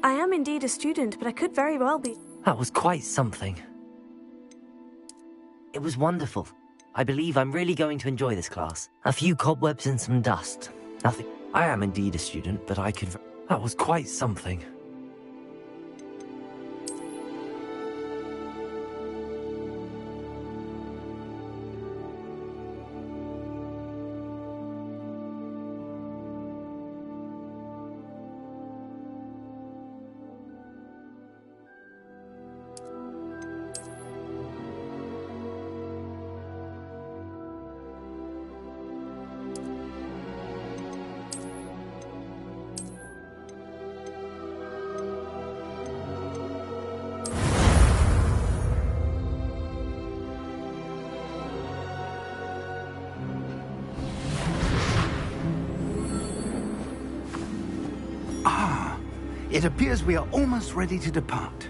I am indeed a student, but I could very well be. That was quite something. It was wonderful. I believe I'm really going to enjoy this class. A few cobwebs and some dust. Nothing. I am indeed a student, but I could... That was quite something. It appears we are almost ready to depart.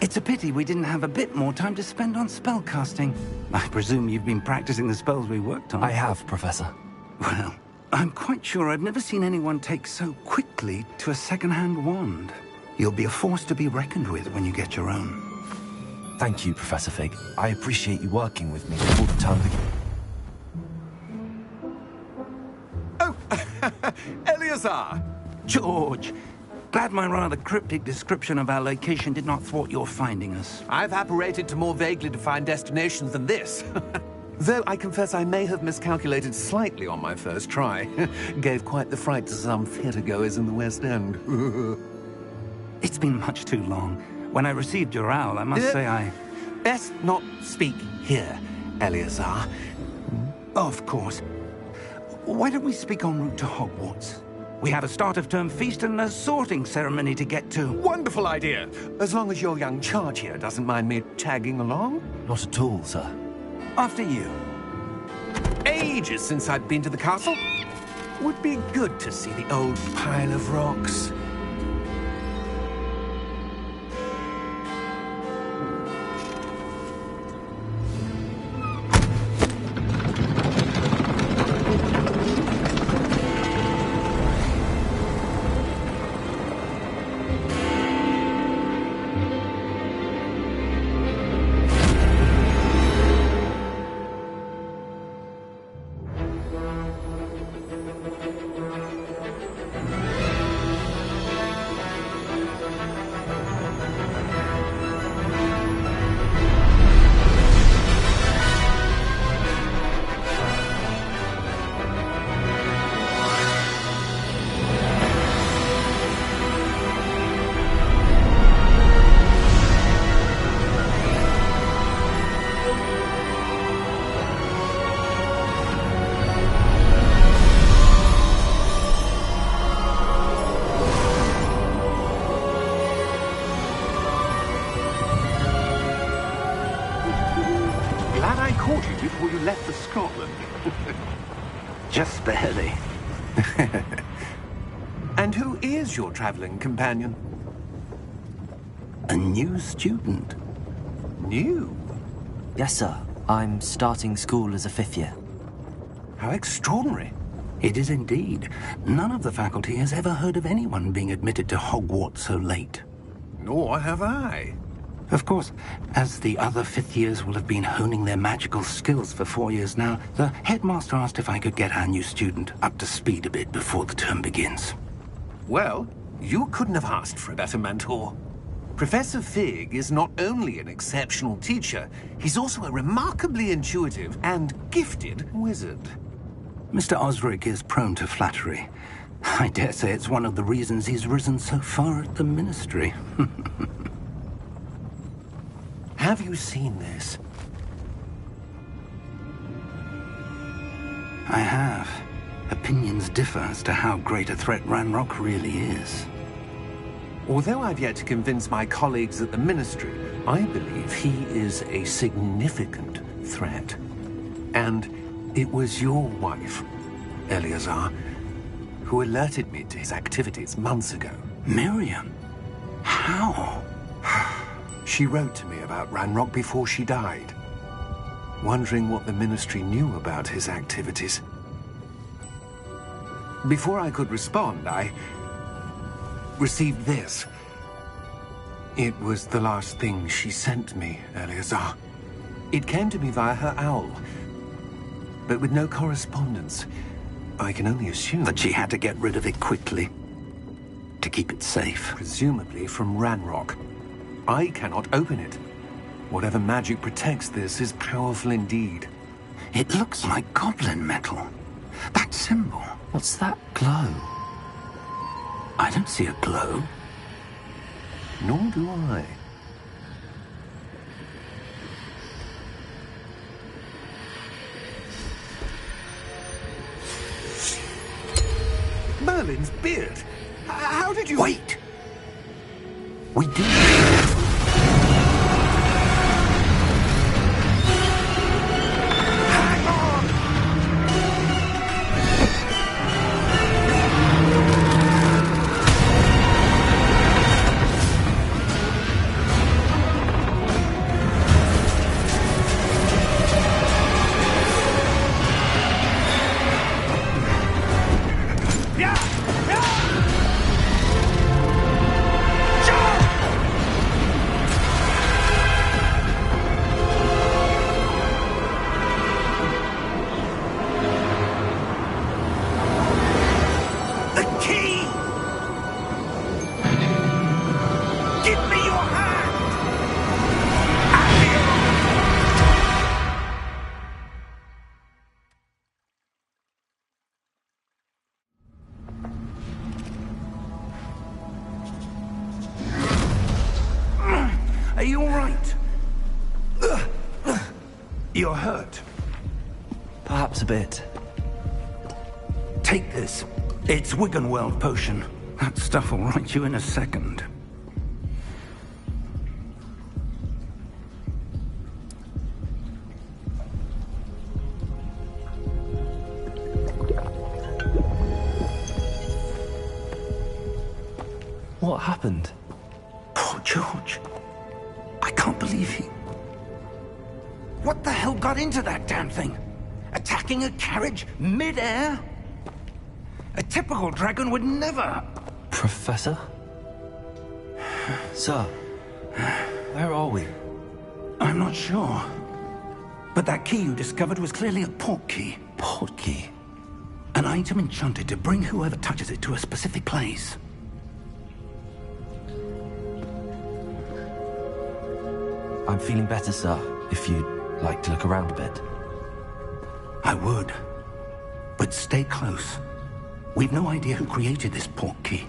It's a pity we didn't have a bit more time to spend on spellcasting. I presume you've been practicing the spells we worked on. I have, Professor. Well, I'm quite sure I've never seen anyone take so quickly to a second-hand wand. You'll be a force to be reckoned with when you get your own. Thank you, Professor Fig. I appreciate you working with me all the time. Oh, Eleazar! George! Glad my rather cryptic description of our location did not thwart your finding us. I've apparated to more vaguely defined destinations than this. Though I confess I may have miscalculated slightly on my first try. Gave quite the fright to some theatre-goers in the West End. It's been much too long. When I received your owl, I must say I... Best not speak here, Eleazar. Of course. Why don't we speak en route to Hogwarts? We have a start-of-term feast and a sorting ceremony to get to. Wonderful idea! As long as your young charge here doesn't mind me tagging along. Not at all, sir. After you. Ages since I'd been to the castle. Would be good to see the old pile of rocks. Before you left for Scotland. Just barely. And who is your traveling companion? A new student. New? Yes, sir. I'm starting school as a 5th year. How extraordinary. It is indeed. None of the faculty has ever heard of anyone being admitted to Hogwarts so late. Nor have I. Of course, as the other 5th years will have been honing their magical skills for 4 years now, the headmaster asked if I could get our new student up to speed a bit before the term begins. Well, you couldn't have asked for a better mentor. Professor Fig is not only an exceptional teacher, he's also a remarkably intuitive and gifted wizard. Mr. Osric is prone to flattery. I dare say it's one of the reasons he's risen so far at the Ministry. Have you seen this? I have. Opinions differ as to how great a threat Ranrock really is. Although I've yet to convince my colleagues at the Ministry, I believe he is a significant threat. And it was your wife, Eleazar, who alerted me to his activities months ago. Miriam? How? She wrote to me about Ranrock before she died, wondering what the Ministry knew about his activities. Before I could respond, received this. It was the last thing she sent me, Eleazar. It came to me via her owl, but with no correspondence. I can only assume That she had to get rid of it quickly to keep it safe. presumably from Ranrock. I cannot open it. Whatever magic protects this is powerful indeed. It looks like goblin metal. That symbol. What's that glow? I don't see a glow. Nor do I. Merlin's beard! How did you... Wait! We do. Hang on! The key! Give me your hand! Are you all right? You're hurt. Perhaps a bit. Take this. It's Wiggenweld potion. That stuff will right you in a second. What happened? Poor George. I can't believe he... What the hell got into that damn thing? Attacking a carriage mid-air? A typical dragon would never... Professor? Sir, where are we? I'm not sure. But that key you discovered was clearly a port key. Port key? An item enchanted to bring whoever touches it to a specific place. I'm feeling better, sir, if you'd like to look around a bit. I would. But stay close. We've no idea who created this port key.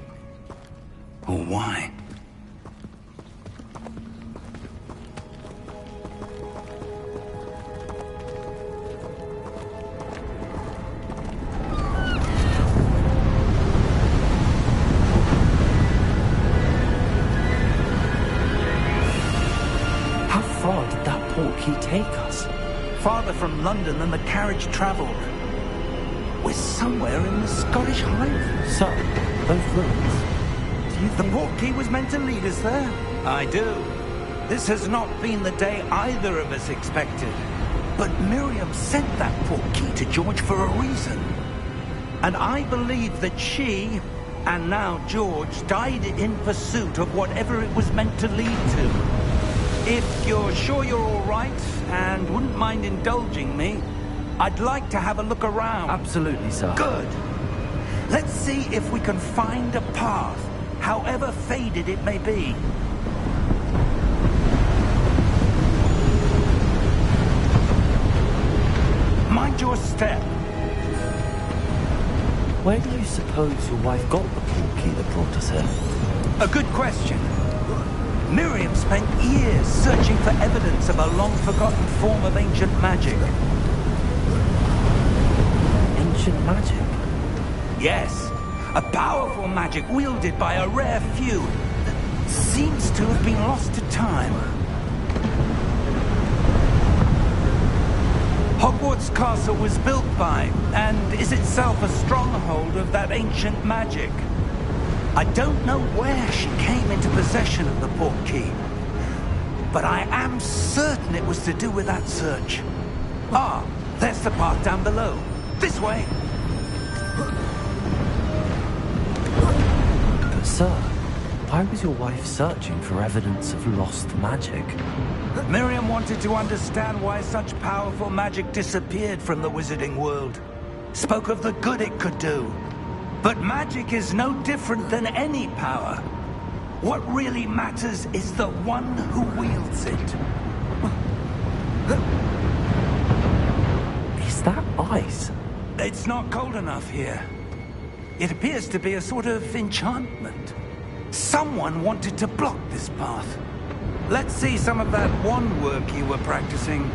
Or why. How far did that port key take us? Farther from London than the carriage traveled. We're somewhere in the Scottish Highlands. Sir, those ruins. Do you The think... port key was meant to lead us there? I do. This has not been the day either of us expected. But Miriam sent that port key to George for a reason. And I believe that she, and now George, died in pursuit of whatever it was meant to lead to. If you're sure you're all right, and wouldn't mind indulging me, I'd like to have a look around. Absolutely, sir. Good. Let's see if we can find a path, however faded it may be. Mind your step. Where do you suppose your wife got the port key that brought us here? A good question. Miriam spent years searching for evidence of a long-forgotten form of ancient magic. Ancient magic? Yes, a powerful magic wielded by a rare few that seems to have been lost to time. Hogwarts Castle was built by, and is itself a stronghold of that ancient magic. I don't know where she came into possession of the port key, but I am certain it was to do with that search. Ah, there's the path down below. This way. But sir, Why was your wife searching for evidence of lost magic? Miriam wanted to understand why such powerful magic disappeared from the wizarding world. Spoke of the good it could do. But magic is no different than any power. What really matters is the one who wields it. Is that ice? It's not cold enough here. It appears to be a sort of enchantment. Someone wanted to block this path. Let's see some of that wand work you were practicing.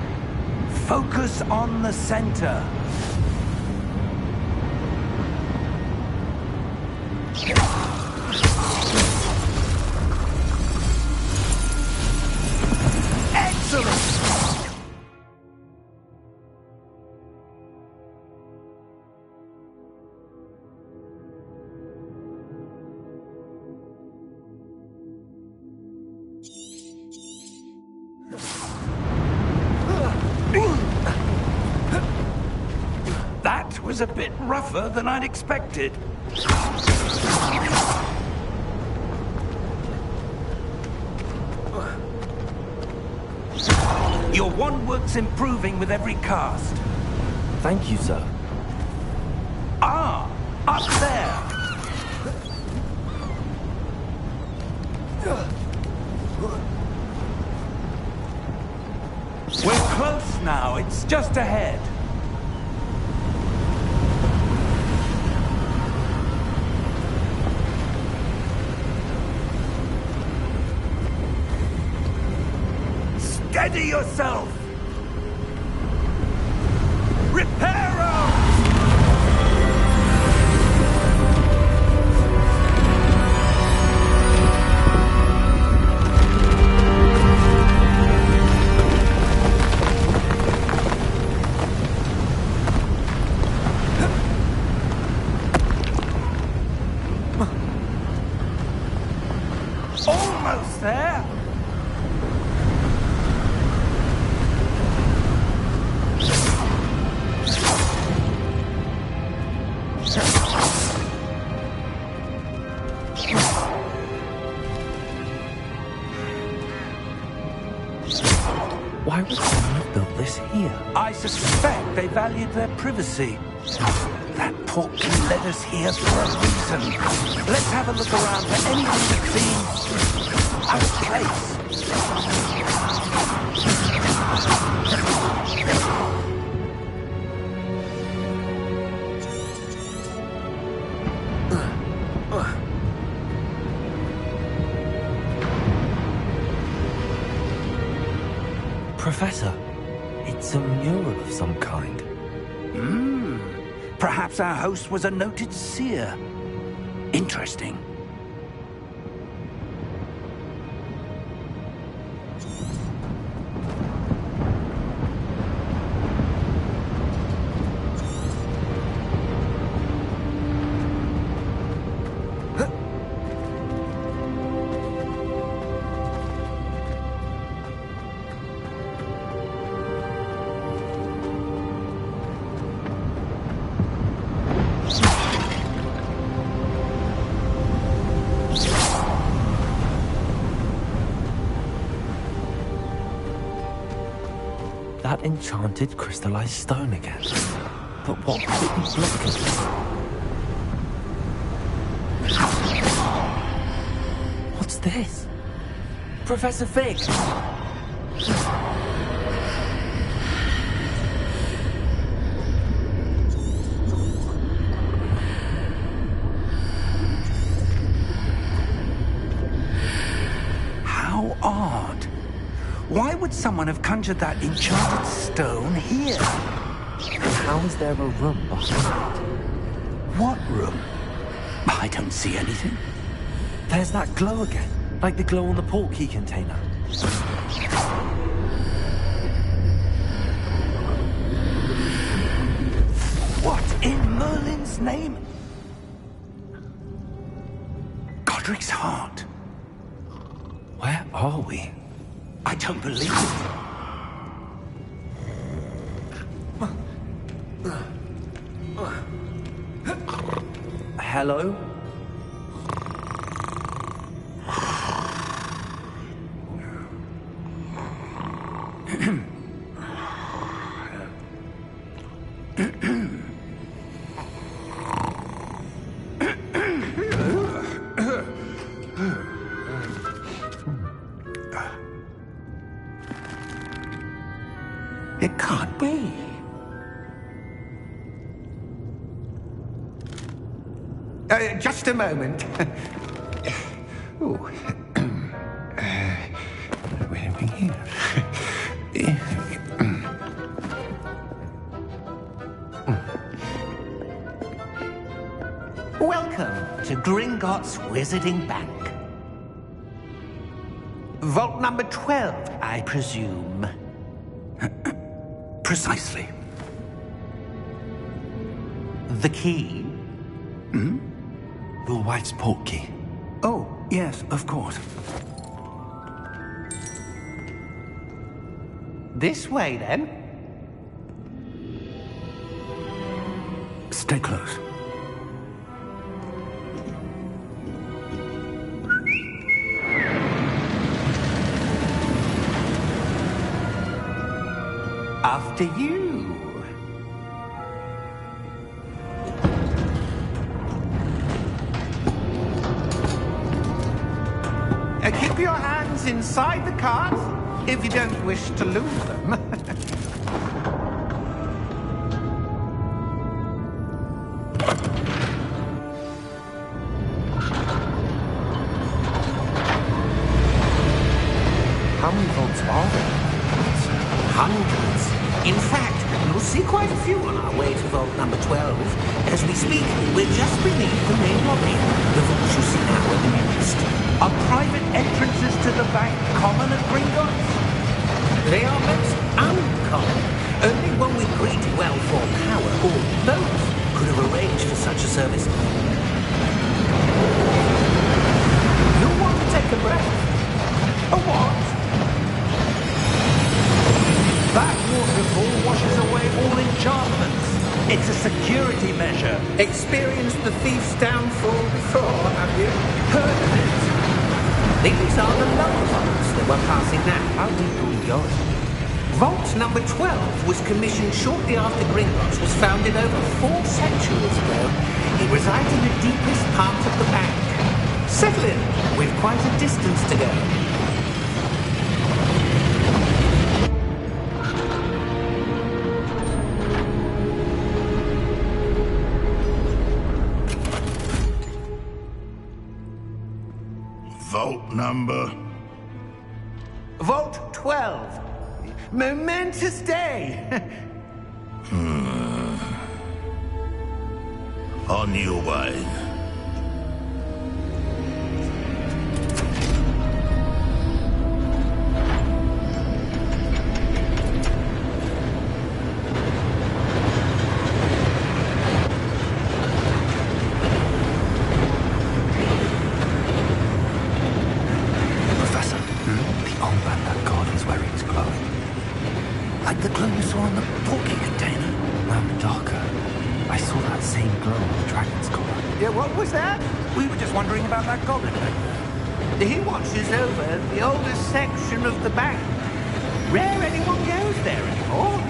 Focus on the center. Excellent! That was a bit rougher than I'd expected. Your wand work's improving with every cast. Thank you, sir. Ah, up there. We're close now. It's just ahead. Steady yourself! Reparo! Almost there! Why would someone have built this here? I suspect they valued their privacy. That portkey led us here for a reason. Let's have a look around for anything that seems out of place. Professor, it's a mural of some kind. Perhaps our host was a noted seer. Interesting. That enchanted crystallized stone again. But what could it be blocking? What's this? Professor Fig! How odd. Why would someone have conjured that enchanted stone here? And how is there a room behind it? What room? I don't see anything. There's that glow again, like the glow on the portkey container. What in Merlin's name? Godric's heart. Where are we? I don't believe it. Hello? be? Just a moment. Oh. Where are we here? Welcome to Gringotts Wizarding Bank. Vault number 12, I presume. Precisely. The key? Your wife's portkey. Oh, yes, of course. This way, then. Stay close. After you. Keep your hands inside the cart if you don't wish to lose them. How many vaults are there? Hundreds. In fact, you'll see quite a few on our way to vault number 12. As we speak, we're just beneath the main lobby. The vaults you see now in the nearest are private entrances to the bank common at Gringotts. They are most uncommon. Only one with great well-formed power, or both, could have arranged for such a service. You'll want to take a breath. A what? That waterfall washes away all enchantments. It's a security measure. Experienced the thief's downfall before, have you? Heard of it? These are the lower vaults that we're passing now. How deep are we going? Vault number 12 was commissioned shortly after Gringotts was founded over 4 centuries ago. It resides in the deepest part of the bank. Settle in. We've quite a distance to go. Vault number? Vault 12. Momentous day. On your way. Like the glow you saw on the portkey container. No, darker. I saw that same glow on the dragon's collar. Yeah, what was that? We were just wondering about that goblin back there. He watches over the oldest section of the bank. Rare anyone goes there anymore.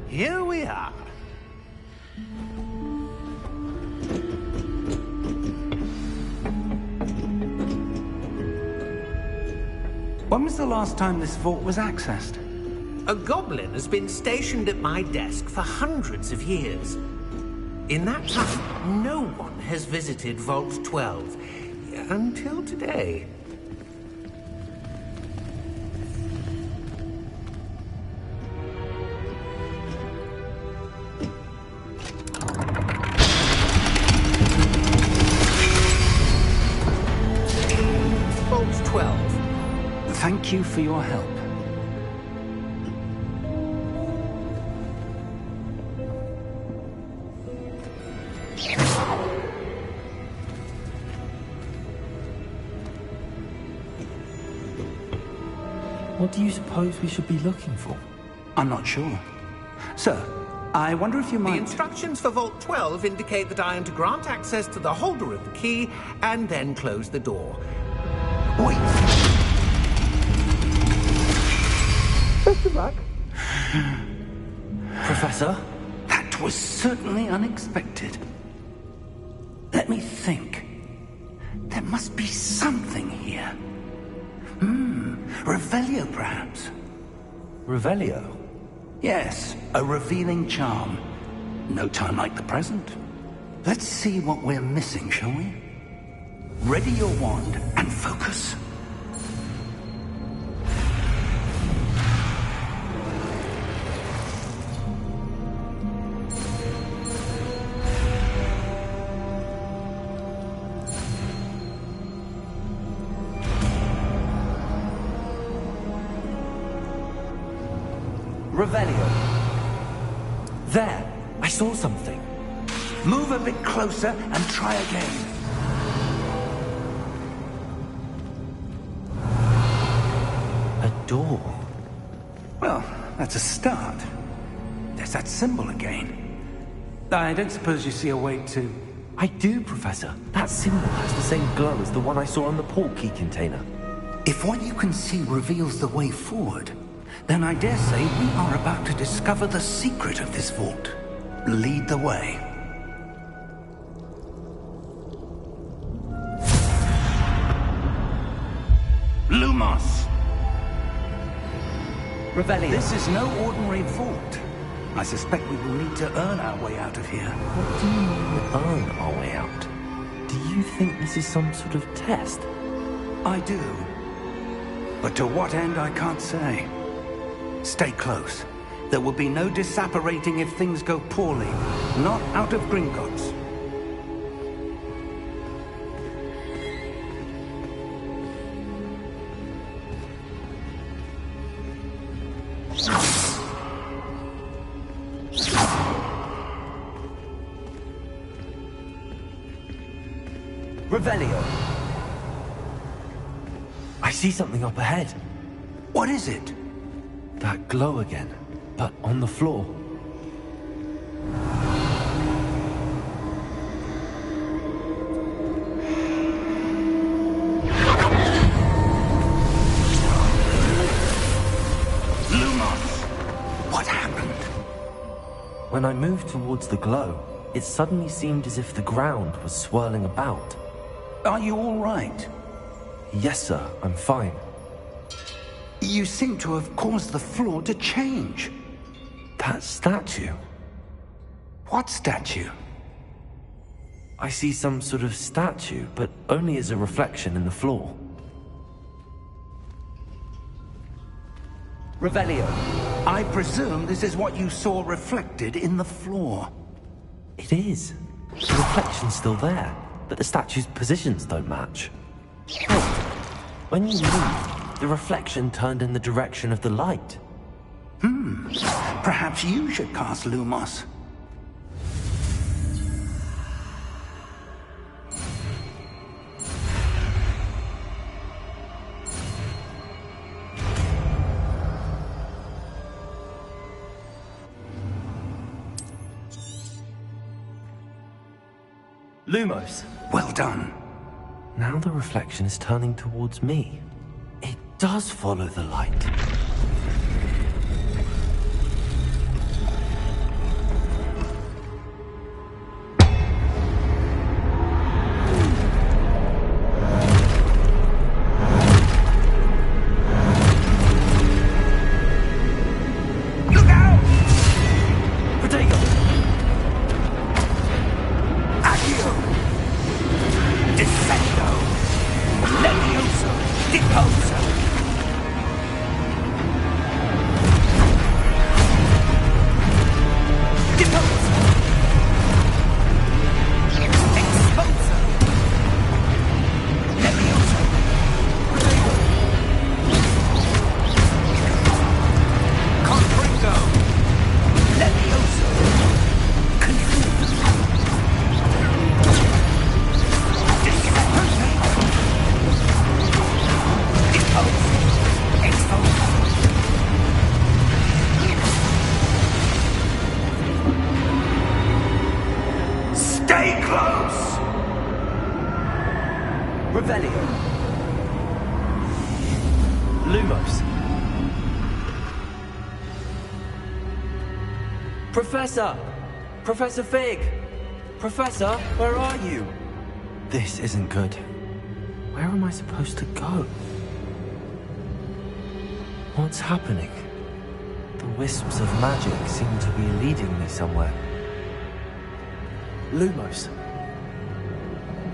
Here we are. When was the last time this vault was accessed? A goblin has been stationed at my desk for hundreds of years. In that time, no one has visited Vault 12 until today. Vault 12. Thank you for your help. What do you suppose we should be looking for? I'm not sure. Sir, I wonder if you The might... instructions for Vault 12 indicate that I am to grant access to the holder of the key and then close the door. Wait. Best of luck. Professor? That was certainly unexpected. Let me think. There must be something here. Revelio, perhaps? Revelio? Yes, a revealing charm. No time like the present. Let's see what we're missing, shall we? Ready your wand and focus. Revelio. There! I saw something. Move a bit closer and try again. A door. Well, that's a start. There's that symbol again. I don't suppose you see a way to... I do, Professor. That symbol has the same glow as the one I saw on the portkey container. If what you can see reveals the way forward, then I dare say we are about to discover the secret of this vault. Lead the way. Lumos! Revelio. This is no ordinary vault. I suspect we will need to earn our way out of here. What do you mean, earn our way out? Do you think this is some sort of test? I do. But to what end, I can't say. Stay close. There will be no disapparating if things go poorly. Not out of Gringotts. Revelio. I see something up ahead. What is it? That glow again, but on the floor. Lumos! What happened? When I moved towards the glow, it suddenly seemed as if the ground was swirling about. Are you all right? Yes, sir, I'm fine. You seem to have caused the floor to change. That statue. What statue? I see some sort of statue, but only as a reflection in the floor. Revelio. I presume this is what you saw reflected in the floor. It is. The reflection's still there, but the statue's positions don't match. Wait, when you moved, the reflection turned in the direction of the light. Perhaps you should cast Lumos. Lumos. Well done. Now the reflection is turning towards me. It does follow the light. Look out! Protego! Accio! Descendo! Levioso! Deposo! Deposo! Exposo! Levioso! Confringo! Levioso! Confuso! Stay close! Revelio. Lumos. Professor! Professor Fig! Professor, where are you? This isn't good. Where am I supposed to go? What's happening? The wisps of magic seem to be leading me somewhere. Lumos.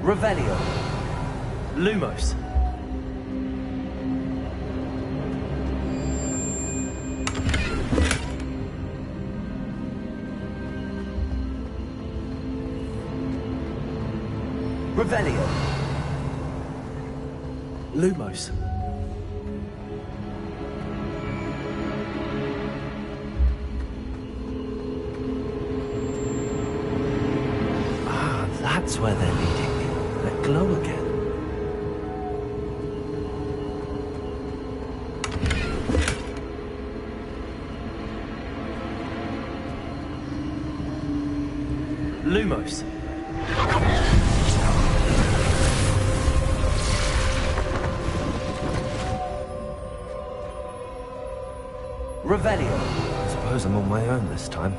Revelio. Lumos. Revelio. Lumos. Ah, that's where they're leading me. That glow again. Lumos. Revelio. I suppose I'm on my own this time.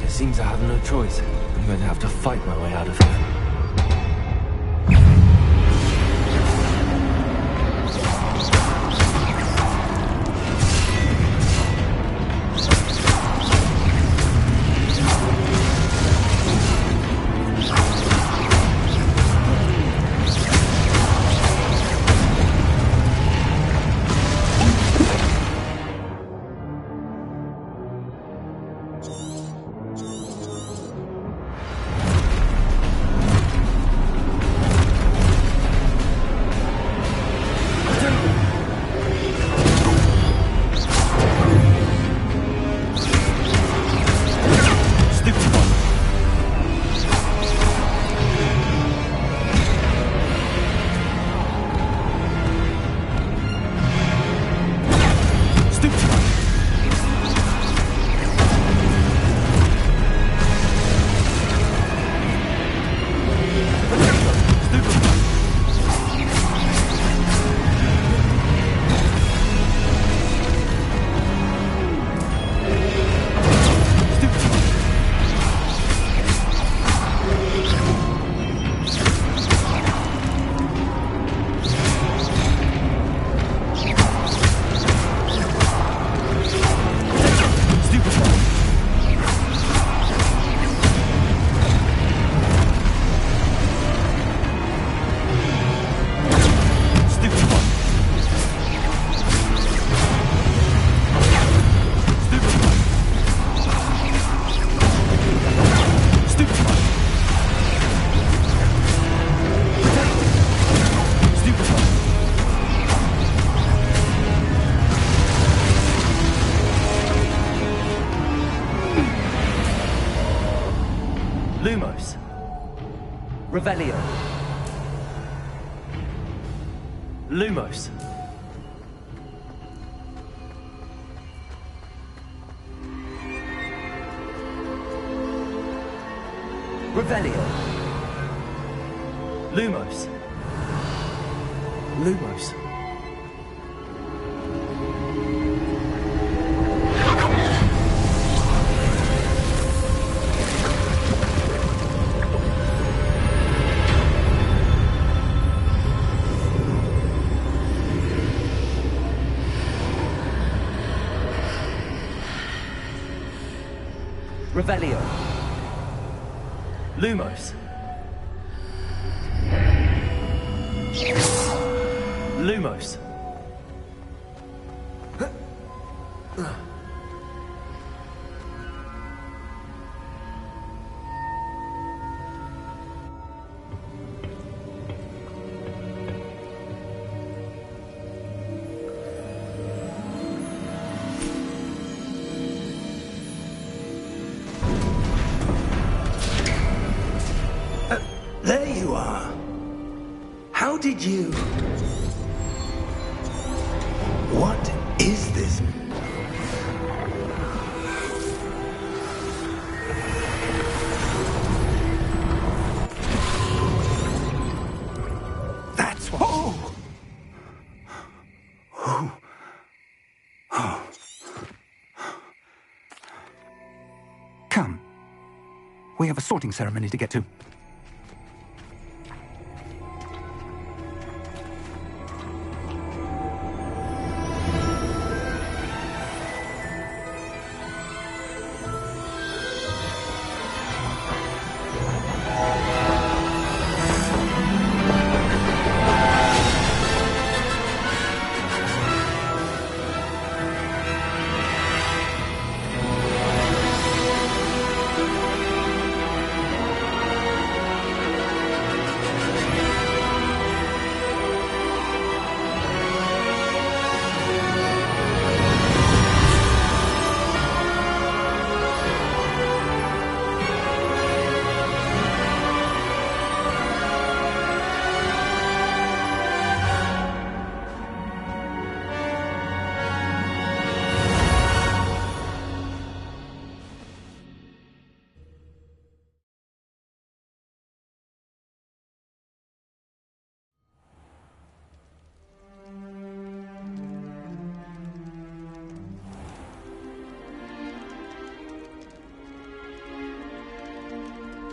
It seems I have no choice. I'm going to have to fight my way out of here. Lumos. Revelio. Lumos. Revelio. Lumos. Lumos. Revelio. Lumos. Lumos. There you are. How did you... What is this? That's what... Oh! Oh. We have a sorting ceremony to get to.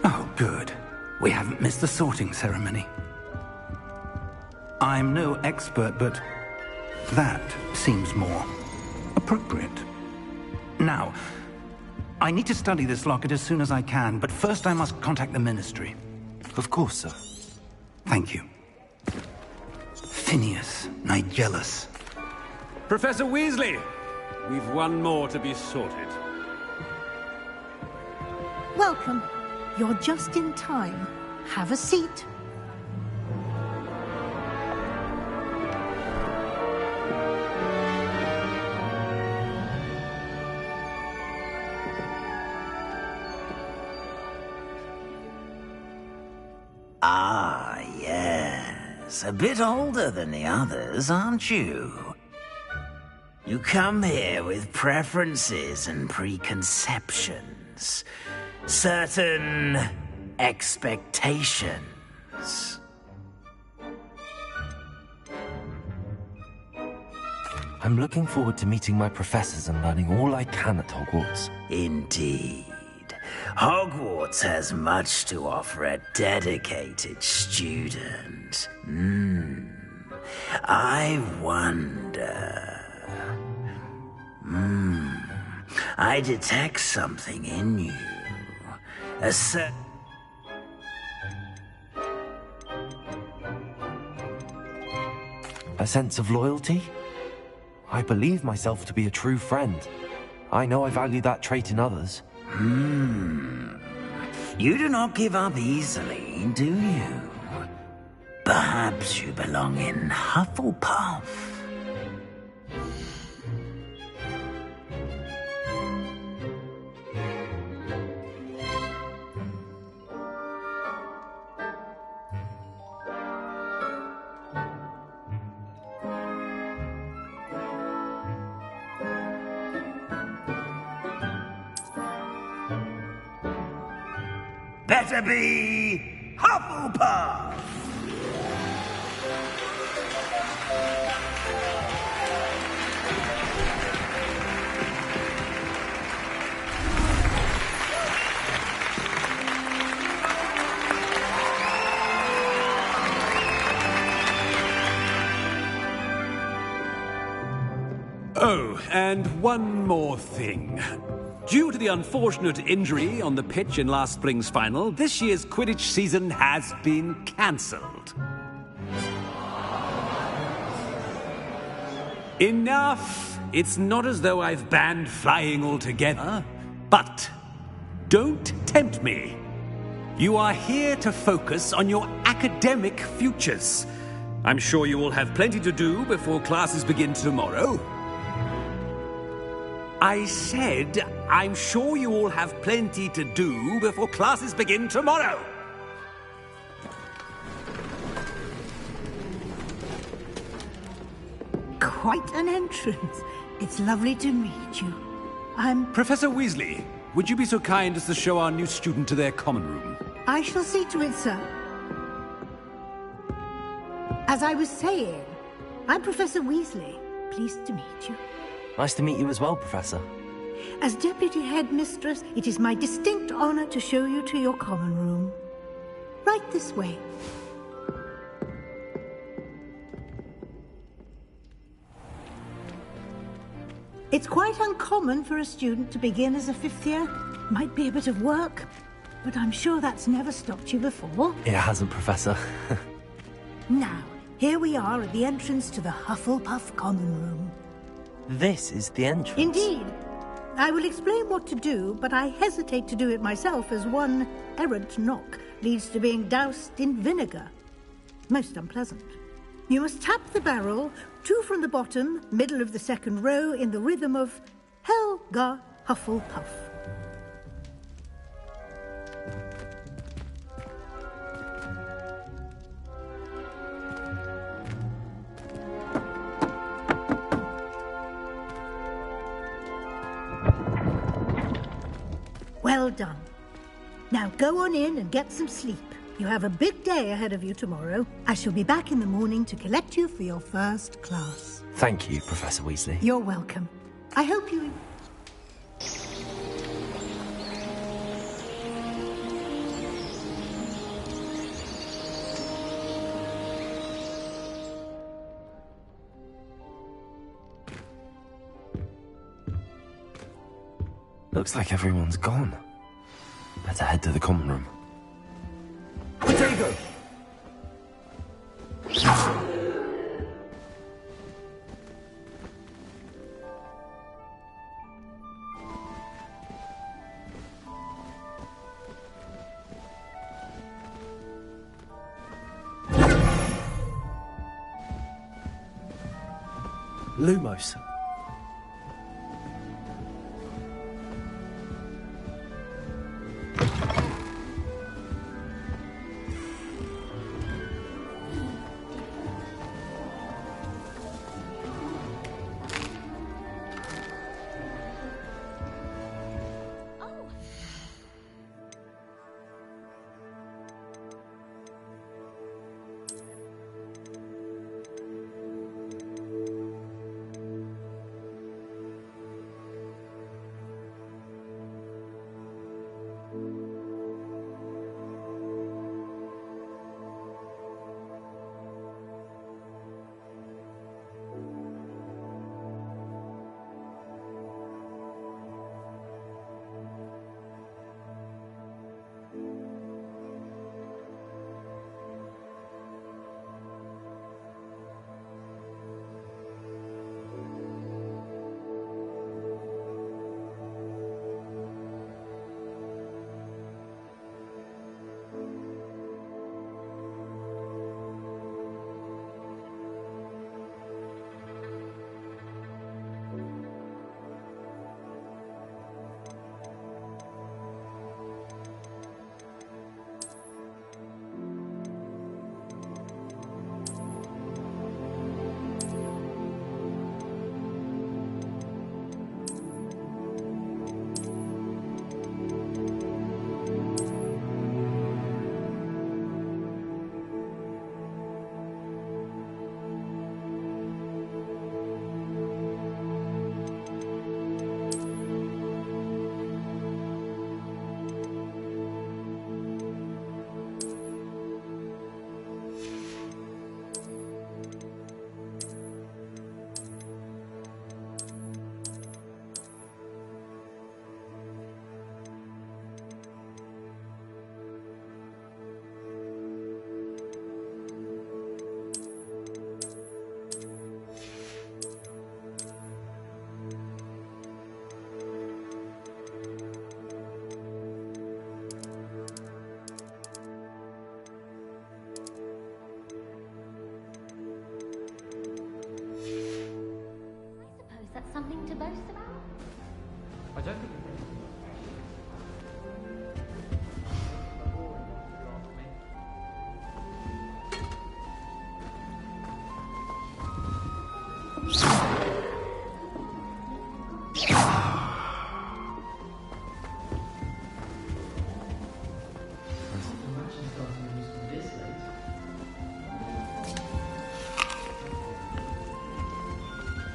Oh, good. We haven't missed the sorting ceremony. I'm no expert, but that seems more appropriate. Now, I need to study this locket as soon as I can, but first I must contact the Ministry. Of course, sir. Thank you. Phineas Nigellus. Professor Weasley! We've one more to be sorted. Welcome. You're just in time. Have a seat. Ah, yes. A bit older than the others, aren't you? You come here with preferences and preconceptions. Certain expectations. I'm looking forward to meeting my professors and learning all I can at Hogwarts. Indeed. Hogwarts has much to offer a dedicated student. I wonder... I detect something in you. A sense of loyalty? I believe myself to be a true friend. I know I value that trait in others. You do not give up easily, do you? Perhaps you belong in Hufflepuff. Better be Hufflepuff! Oh, and one more thing. Due to the unfortunate injury on the pitch in last spring's final, this year's Quidditch season has been cancelled. Enough! It's not as though I've banned flying altogether, but don't tempt me. You are here to focus on your academic futures. I'm sure you will have plenty to do before classes begin tomorrow. I said, I'm sure you all have plenty to do before classes begin tomorrow. Quite an entrance. It's lovely to meet you. I'm... Professor Weasley, would you be so kind as to show our new student to their common room? I shall see to it, sir. As I was saying, I'm Professor Weasley. Pleased to meet you. Nice to meet you as well, Professor. As Deputy Headmistress, it is my distinct honor to show you to your common room. Right this way. It's quite uncommon for a student to begin as a 5th year. Might be a bit of work, but I'm sure that's never stopped you before. It hasn't, Professor. Now, here we are at the entrance to the Hufflepuff Common Room. This is the entrance? Indeed. I will explain what to do, but I hesitate to do it myself as one errant knock leads to being doused in vinegar. Most unpleasant. You must tap the barrel, 2 from the bottom, middle of the 2nd row, in the rhythm of Helga Hufflepuff. Well done. Now go on in and get some sleep. You have a big day ahead of you tomorrow. I shall be back in the morning to collect you for your first class. Thank you, Professor Weasley. You're welcome. I hope you... Looks like everyone's gone. Better head to the common room. Potato! Lumos. Something to boast about? I don't think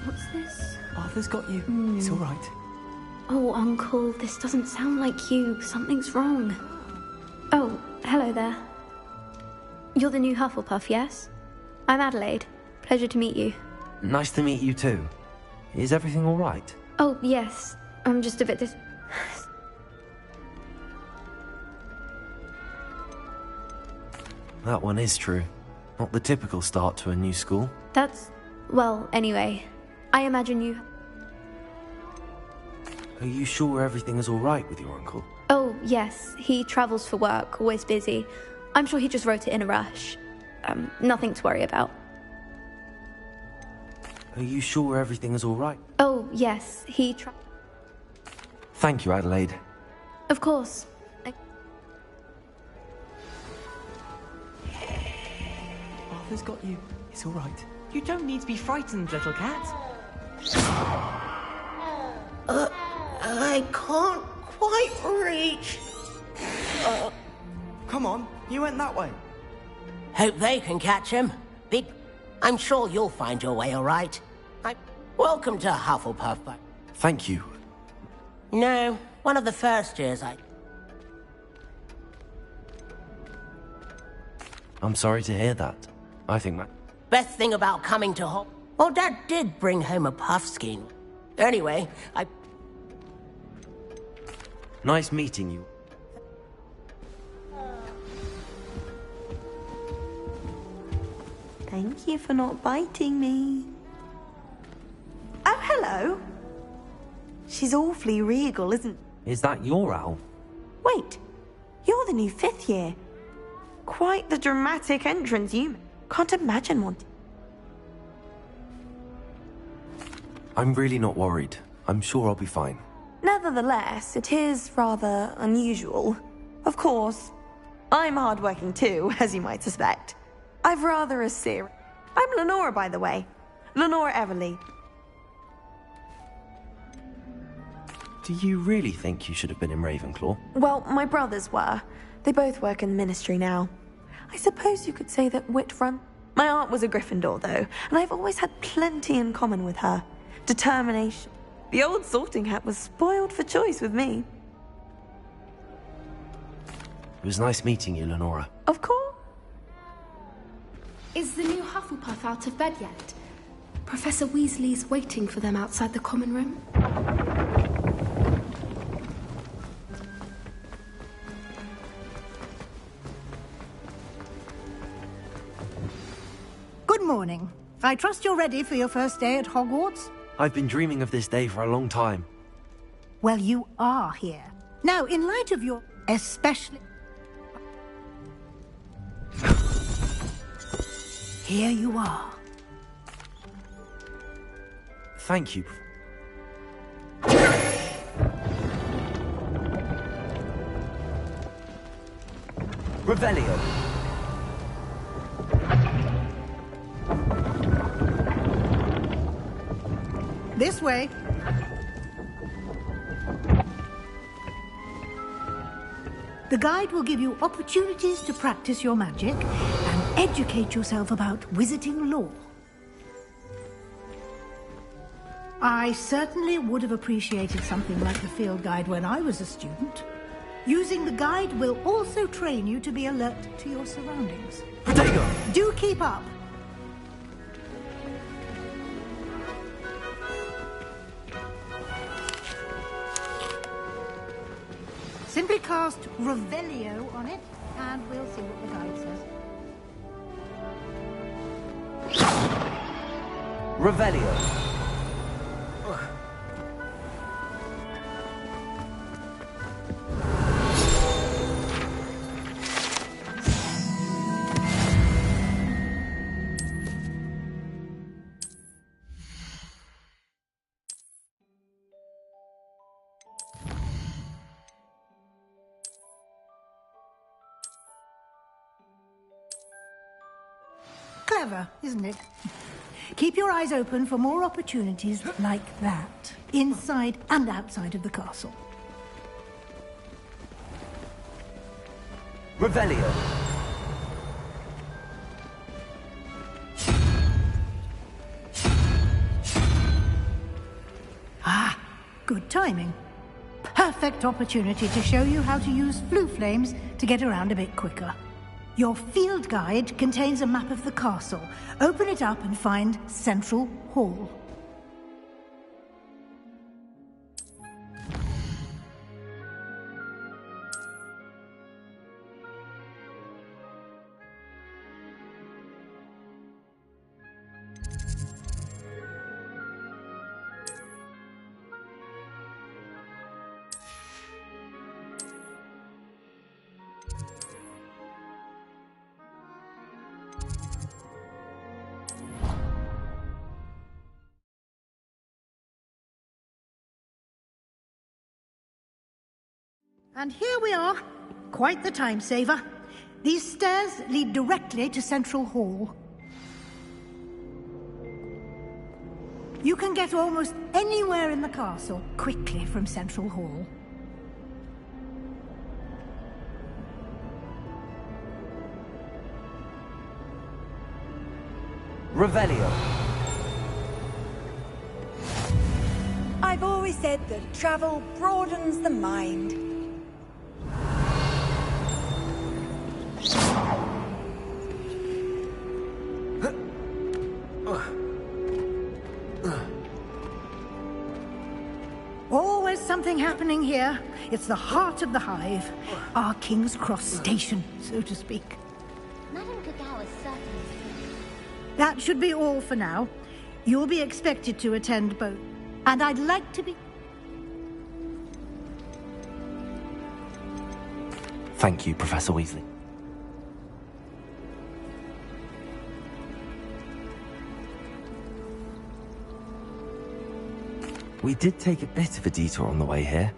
What's this? Arthur's got you. It's all right. Oh, Uncle, this doesn't sound like you. Something's wrong. Oh, hello there. You're the new Hufflepuff, yes? I'm Adelaide. Pleasure to meet you. Nice to meet you too. Is everything all right? Oh, yes. I'm just a bit That one is true. Not the typical start to a new school. That's... well, anyway. I imagine you... Are you sure everything is all right with your uncle? Oh, yes. He travels for work, always busy. I'm sure he just wrote it in a rush. Nothing to worry about. Are you sure everything is all right? Oh, yes. He Thank you, Adelaide. Of course. Arthur's got you. It's all right. You don't need to be frightened, little cat. I can't quite reach. Come on, you went that way. Hope they can catch him. I'm sure you'll find your way all right. Welcome to Hufflepuff. Thank you. No, one of the first years I'm sorry to hear that. I think that... Best thing about coming to Well, Dad did bring home a puffskein. Anyway, Nice meeting you. Thank you for not biting me. Oh, hello. She's awfully regal, isn't... Is that your owl? Wait, you're the new 5th year. Quite the dramatic entrance you... Can't imagine one. I'm really not worried. I'm sure I'll be fine. Nevertheless, it is rather unusual. Of course, I'm hardworking too, as you might suspect. I've rather a serious... I'm Lenora, by the way. Lenora Everly. Do you really think you should have been in Ravenclaw? Well, my brothers were. They both work in the Ministry now. I suppose you could say that wit run... My aunt was a Gryffindor, though, and I've always had plenty in common with her. Determination. The old sorting hat was spoiled for choice with me. It was nice meeting you, Lenora. Of course. Is the new Hufflepuff out of bed yet? Professor Weasley's waiting for them outside the common room. Good morning. I trust you're ready for your first day at Hogwarts? I've been dreaming of this day for a long time. Well, you are here. Now, in light of your... especially... Here you are. Thank you. Revelio. This way. The guide will give you opportunities to practice your magic and educate yourself about wizarding lore. I certainly would have appreciated something like the field guide when I was a student. Using the guide will also train you to be alert to your surroundings. Protego! Do keep up. Simply cast Revelio on it, and we'll see what the guide says. Revelio. Clever, isn't it? Keep your eyes open for more opportunities like that, inside and outside of the castle. Revelio. Ah, good timing. perfect opportunity to show you how to use flue flames to get around a bit quicker. Your field guide contains a map of the castle. Open it up and find Central Hall. And here we are. Quite the time saver. These stairs lead directly to Central Hall. You can get almost anywhere in the castle quickly from Central Hall. Revelio. I've always said that travel broadens the mind. Always something happening here. It's the heart of the hive. Our King's Cross station, so to speak. Madame Kagawa certainly. That should be all for now. You'll be expected to attend both. And I'd like to be... Thank you, Professor Weasley. We did take a bit of a detour on the way here.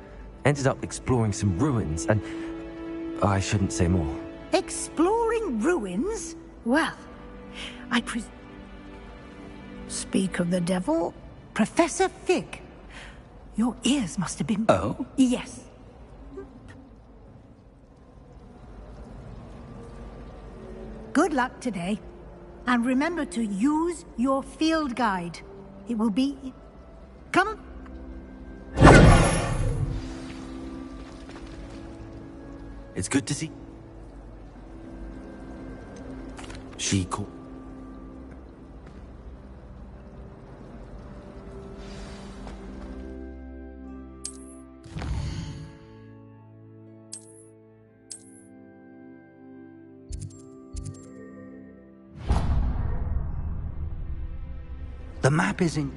Ended up exploring some ruins and... I shouldn't say more. Exploring ruins? Well, I Speak of the devil, Professor Fig. Your ears must have been... Oh? Yes. Good luck today. And remember to use your field guide. It will be... Come. It's good to see... She called... The map is in...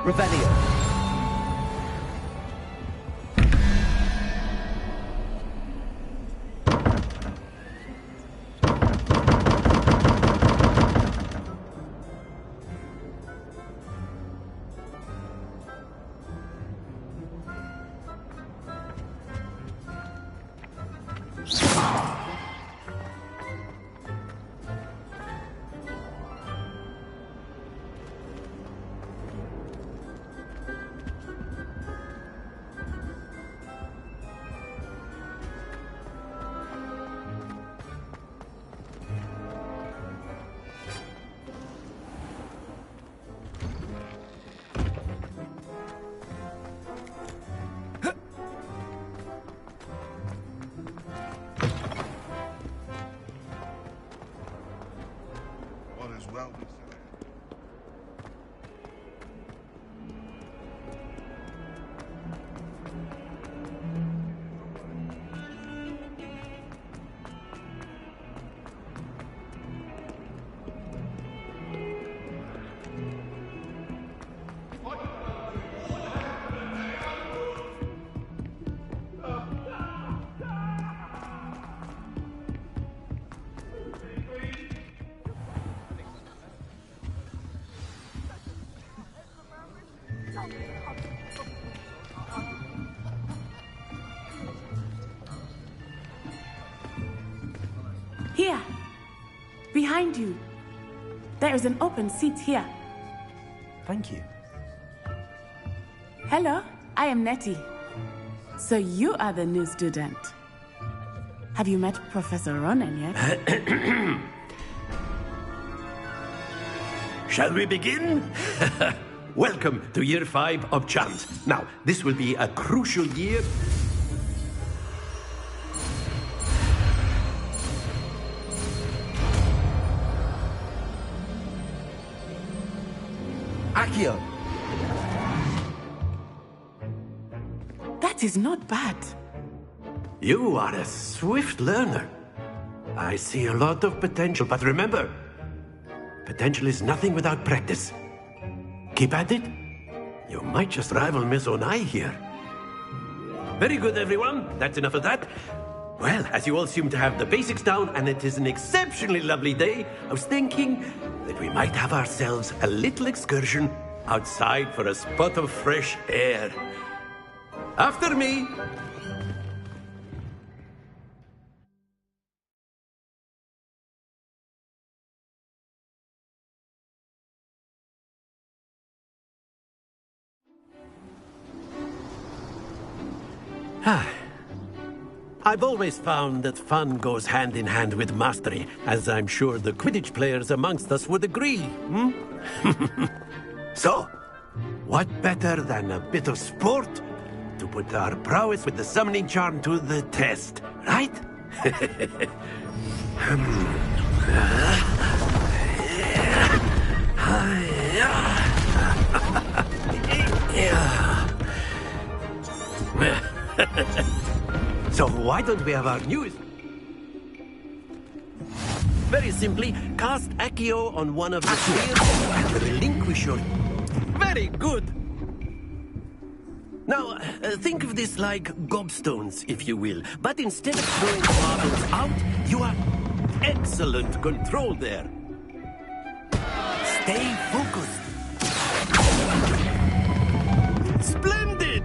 Revelio. Here, behind you. There is an open seat here. Thank you. Hello, I am Nettie. So you are the new student. Have you met Professor Ronen yet? Shall we begin? Welcome to Year 5 of Charms. Now, this will be a crucial year. Accio! That is not bad. You are a swift learner. I see a lot of potential, but remember, potential is nothing without practice. Keep at it. You might just rival Miss Onai here. Very good, everyone. That's enough of that. Well, as you all seem to have the basics down, and it is an exceptionally lovely day, I was thinking that we might have ourselves a little excursion outside for a spot of fresh air. After me. I've always found that fun goes hand in hand with mastery, as I'm sure the Quidditch players amongst us would agree. So, what better than a bit of sport to put our prowess with the summoning charm to the test, right? So why don't we have our newest... Very simply, cast Accio on one of the spheres and relinquish your... Very good! Now, think of this like gobstones, if you will. But instead of throwing the marbles out, you have excellent control there. Stay focused. Splendid!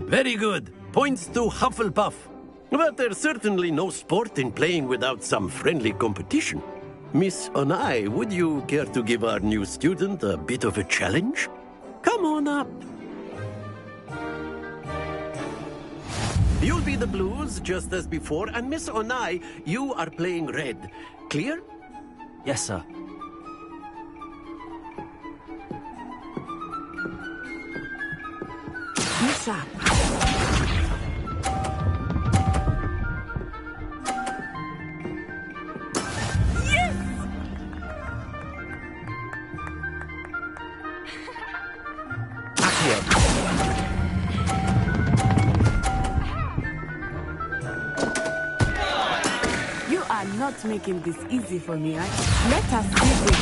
Very good. Points to Hufflepuff. But there's certainly no sport in playing without some friendly competition. Miss Onai, would you care to give our new student a bit of a challenge? Come on up. You'll be the blues, just as before, and Miss Onai, you are playing red. Clear? Yes, sir. Misha. You are not making this easy for me, right? Let us see this.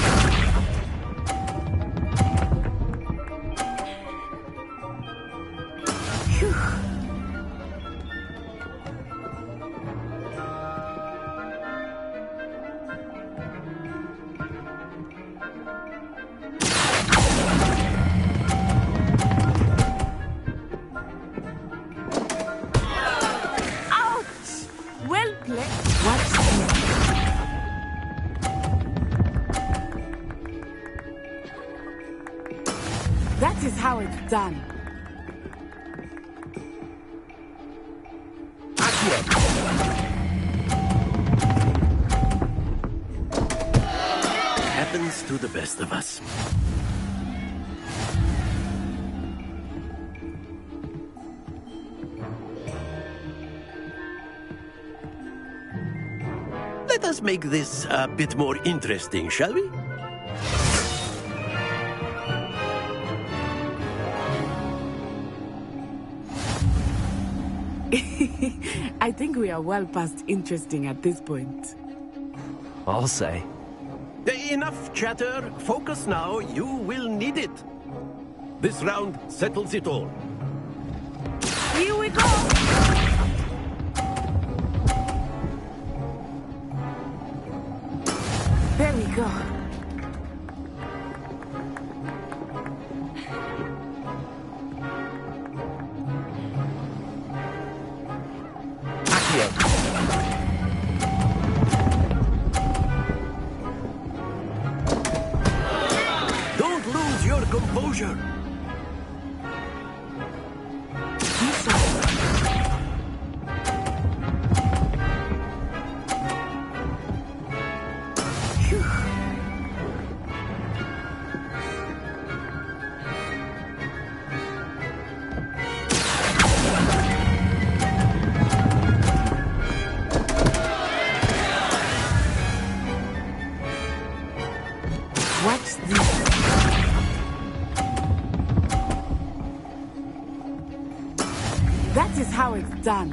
That is how it's done. Happens to the best of us. Let us make this a bit more interesting, shall we? I think we are well past interesting at this point. I'll say. Enough chatter. Focus now. You will need it. This round settles it all. Here we go! There we go. Don't lose your composure. done.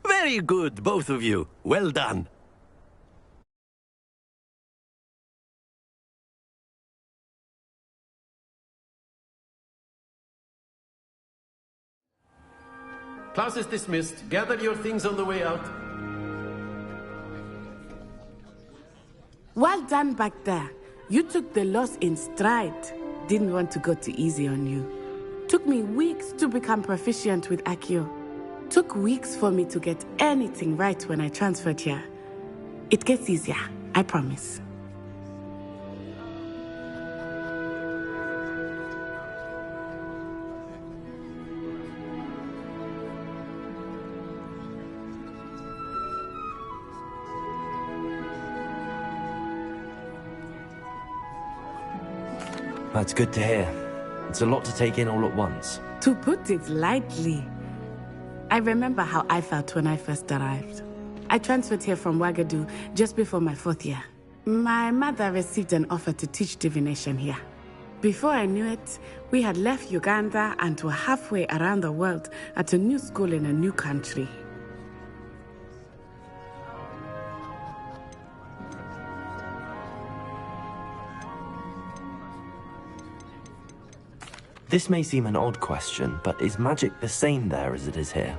Very good, both of you. Well done. Class is dismissed. Gather your things on the way out. Well done back there. You took the loss in stride. Didn't want to go too easy on you. Took me weeks to become proficient with Accio. Took weeks for me to get anything right when I transferred here. It gets easier, I promise. That's good to hear. It's a lot to take in all at once. To put it lightly, I remember how I felt when I first arrived. I transferred here from Wagadu just before my 4th year. My mother received an offer to teach divination here. Before I knew it, we had left Uganda and were halfway around the world at a new school in a new country. This may seem an odd question, but is magic the same there as it is here?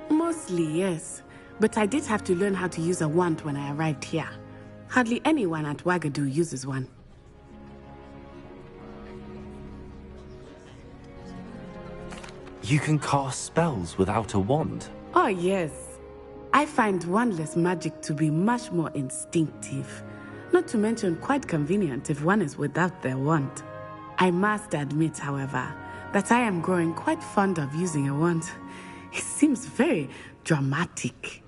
Mostly, yes. But I did have to learn how to use a wand when I arrived here. Hardly anyone at Wagadu uses one. You can cast spells without a wand? Oh, yes. I find wandless magic to be much more instinctive. Not to mention quite convenient if one is without their wand. I must admit, however, that I am growing quite fond of using a wand. It seems very dramatic.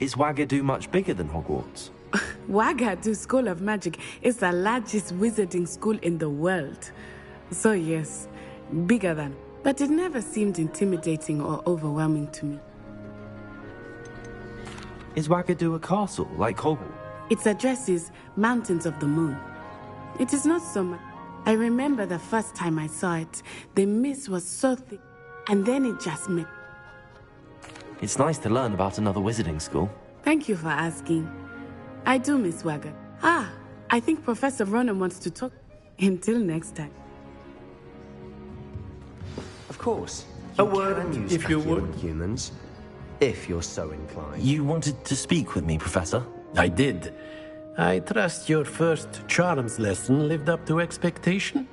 Is Wagadu much bigger than Hogwarts? Wagadu School of Magic is the largest wizarding school in the world. So yes, bigger than. But it never seemed intimidating or overwhelming to me. Is Wagadu a castle, like Hogwarts? Its address is Mountains of the Moon. It is not so much. I remember the first time I saw it, the mist was so thick, and then it just met. It's nice to learn about another wizarding school. Thank you for asking. I do miss Wagadu. I think Professor Ronan wants to talk. Until next time. Of course. A word, if you would. Humans, if you're so inclined. You wanted to speak with me, Professor? I did. I trust your first charms lesson lived up to expectation?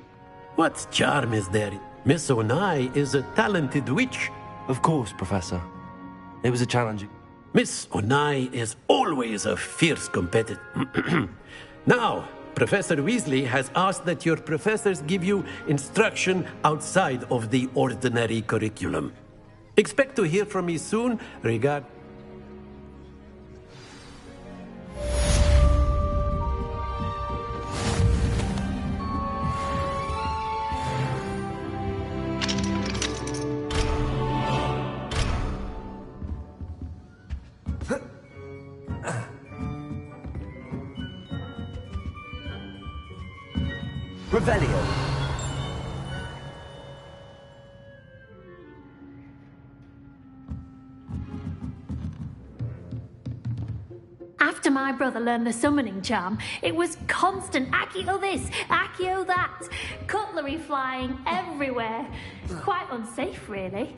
What charm is there? Miss Onai is a talented witch. Of course, Professor. It was a challenging... Miss Onai is always a fierce competitor. Now, Professor Weasley has asked that your professors give you instruction outside of the ordinary curriculum. Expect to hear from me soon. Regard. Revelio. After my brother learned the summoning charm, it was constant Accio this, Accio that, cutlery flying everywhere. Quite unsafe, really.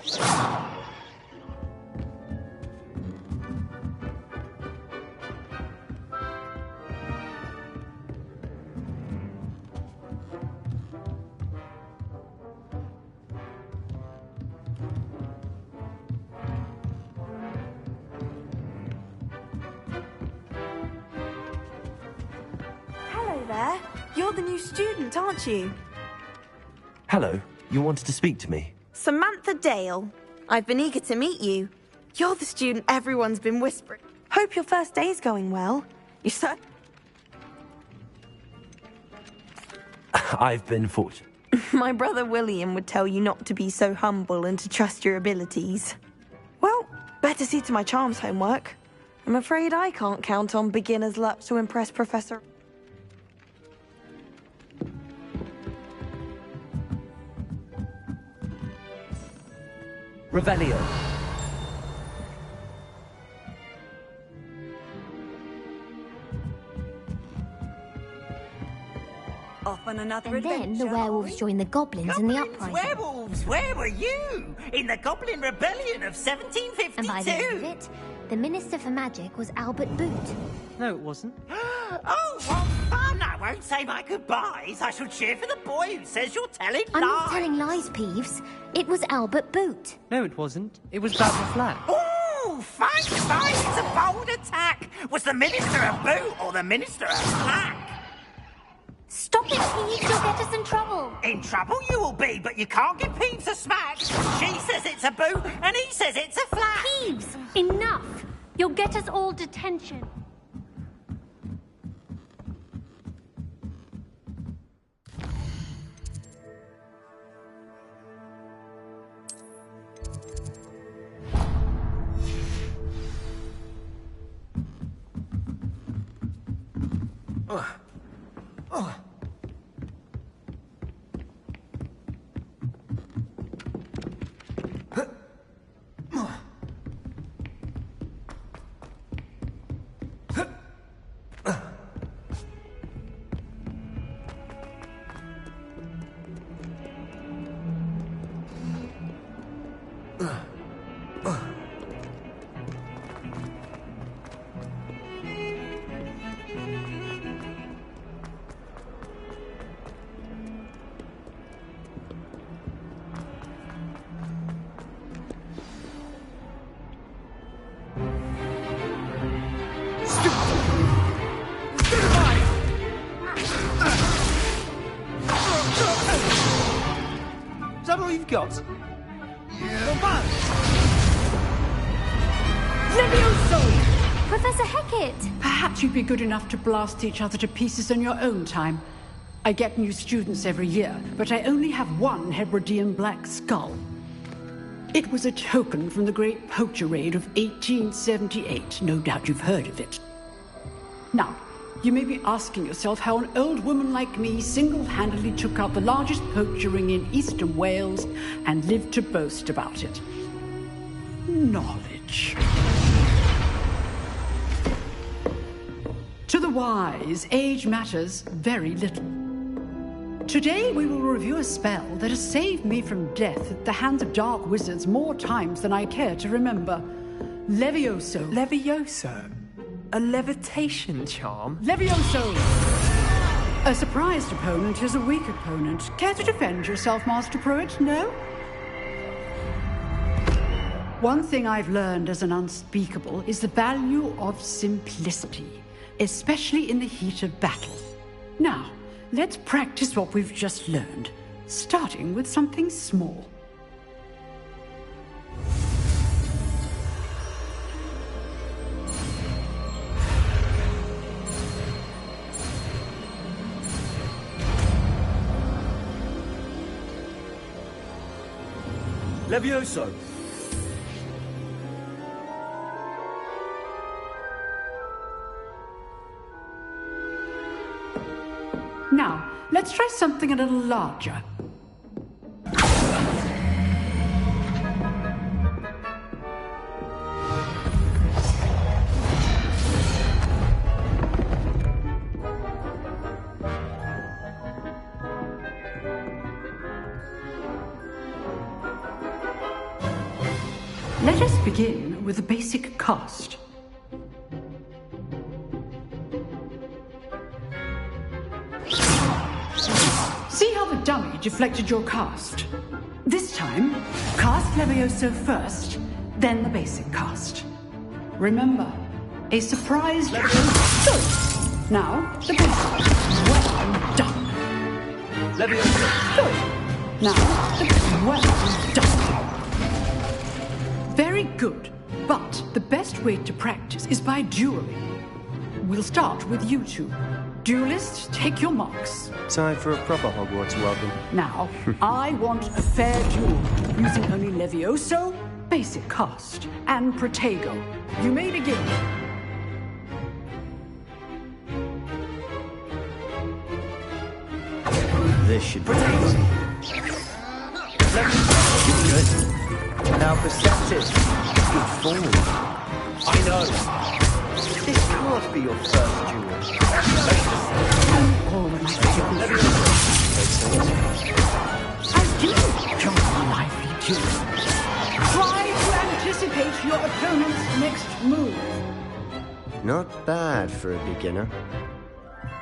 You're the new student, aren't you? Hello, you wanted to speak to me? Samantha Dale. I've been eager to meet you. You're the student everyone's been whispering. Hope your first day's going well. You said... I've been fortunate. My brother William would tell you not to be so humble and to trust your abilities. Well, better see to my charms homework. I'm afraid I can't count on beginner's luck to impress Professor... Revelio. Off on another And then adventure, the werewolves joined the goblins in the uprising. Werewolves, where were you? In the Goblin Rebellion of 1752? And by the end of it, the Minister for Magic was Albert Boot. No, it wasn't. Oh, what fun! I won't say my goodbyes. I shall cheer for the boy who says you're telling lies. I'm not telling lies, Peeves. It was Albert Boot. No, it wasn't. It was Barbara Flack. Ooh, fight! It's a bold attack. Was the Minister a boot or the Minister a flack? Stop it, Peeves. You'll get us in trouble. In trouble you will be, but you can't give Peeves a smack. She says it's a boot, and he says it's a flack. Peeves, enough. You'll get us all detention. Is that all you've got? Levioso! Professor Hecat! Perhaps you'd be good enough to blast each other to pieces in your own time. I get new students every year, but I only have one Hebridean black skull. It was a token from the Great Poacher Raid of 1878. No doubt you've heard of it. Now, you may be asking yourself how an old woman like me single-handedly took out the largest poacher ring in eastern Wales and lived to boast about it. Knowledge. To the wise, age matters very little. Today we will review a spell that has saved me from death at the hands of dark wizards more times than I care to remember. Levioso. Levioso? A levitation charm? Levioso! A surprised opponent is a weak opponent. Care to defend yourself, Master Pruitt? No? One thing I've learned as an unspeakable is the value of simplicity, especially in the heat of battle. Now, let's practice what we've just learned, starting with something small. Levioso! Now, let's try something a little larger. Let us begin with a basic cast. See how the dummy deflected your cast? This time, cast Levioso first, then the basic cast. Remember, a surprise Levioso. Now, the basic. Well done. Levioso. Good. Now, well done. Very good. But the best way to practice is by dueling. We'll start with you two. Duelists, take your marks. Time for a proper Hogwarts welcome. Now, I want a fair duel, using only Levioso, basic cast, and Protego. You may begin. This should be easy. Good. Now perceptive. Good form. I know. This can't be your first duel. I do enjoy a lively duel. Try to anticipate your opponent's next move. Not bad for a beginner.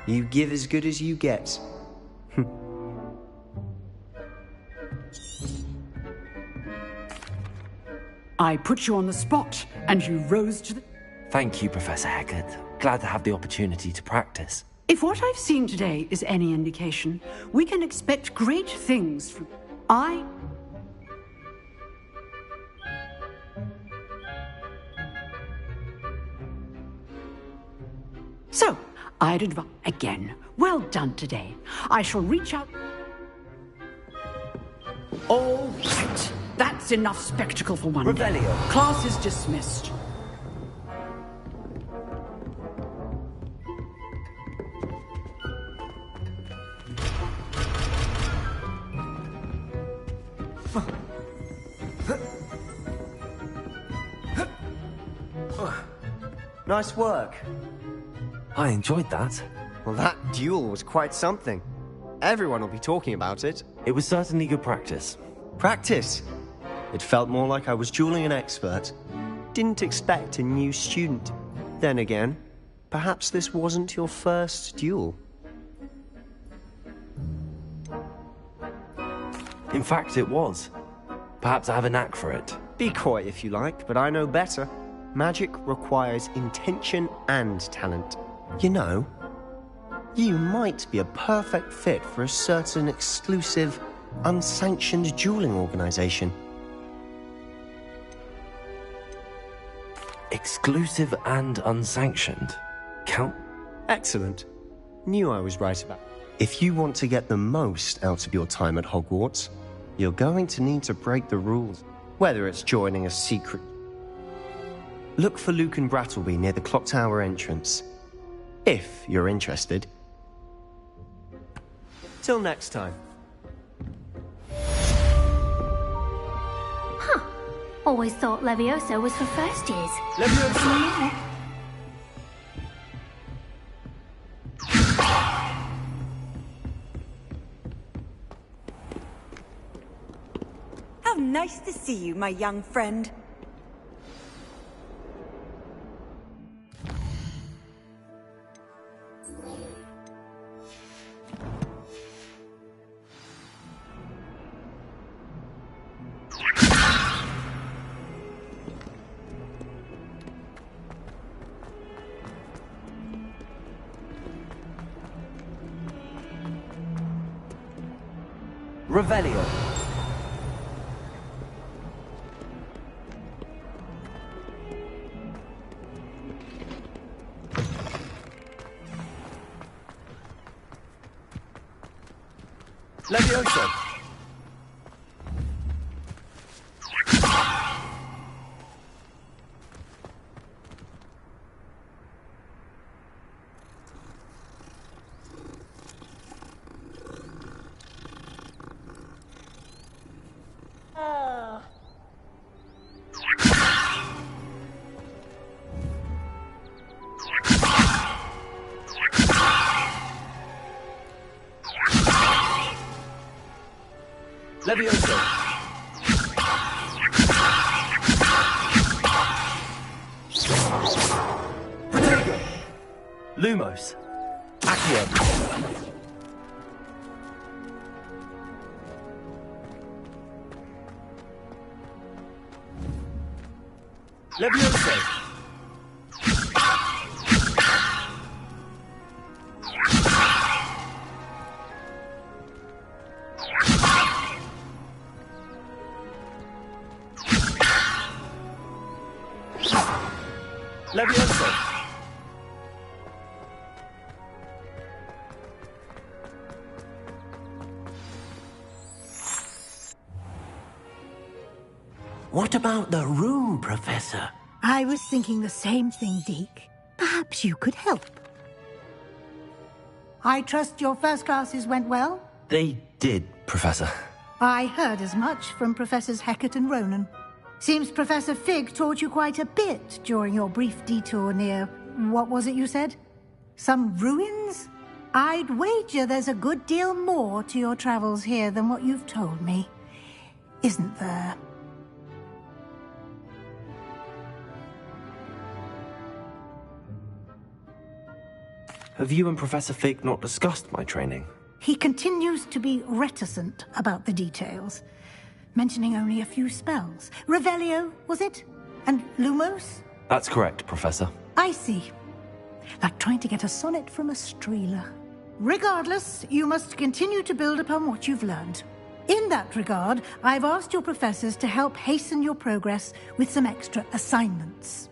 You give as good as you get. I put you on the spot, and you rose to the... Thank you, Professor Hecat. Glad to have the opportunity to practice. If what I've seen today is any indication, we can expect great things from... So, I'd advise... Again, well done today. I shall reach out... All right. That's enough spectacle for one day. Revelio. Class is dismissed. Nice work. I enjoyed that. Well, that duel was quite something. Everyone will be talking about it. It was certainly good practice. Practice? It felt more like I was dueling an expert. Didn't expect a new student. Then again, perhaps this wasn't your first duel. In fact, it was. Perhaps I have a knack for it. Be coy if you like, but I know better. Magic requires intention and talent. You know, you might be a perfect fit for a certain exclusive, unsanctioned dueling organization. Exclusive and unsanctioned? Count? Excellent. Knew I was right about it. If you want to get the most out of your time at Hogwarts, you're going to need to break the rules. Whether it's joining a secret... Look for Lucan Brattleby near the Clock Tower entrance. If you're interested. Till next time. Huh. Always thought Levioso was for first years. Levioso! How nice to see you, my young friend. Revelio. Levioso. Levioso. Protego. Lumos. Accio. Levioso. Levioso! What about the room, Professor? I was thinking the same thing, Deke. Perhaps you could help. I trust your first classes went well? They did, Professor. I heard as much from Professors Hecat and Ronan. Seems Professor Fig taught you quite a bit during your brief detour near... what was it you said? Some ruins? I'd wager there's a good deal more to your travels here than what you've told me. Isn't there? Have you and Professor Fig not discussed my training? He continues to be reticent about the details, mentioning only a few spells. Revelio, was it? And Lumos? That's correct, Professor. I see. Like trying to get a sonnet from a streeler. Regardless, you must continue to build upon what you've learned. In that regard, I've asked your professors to help hasten your progress with some extra assignments.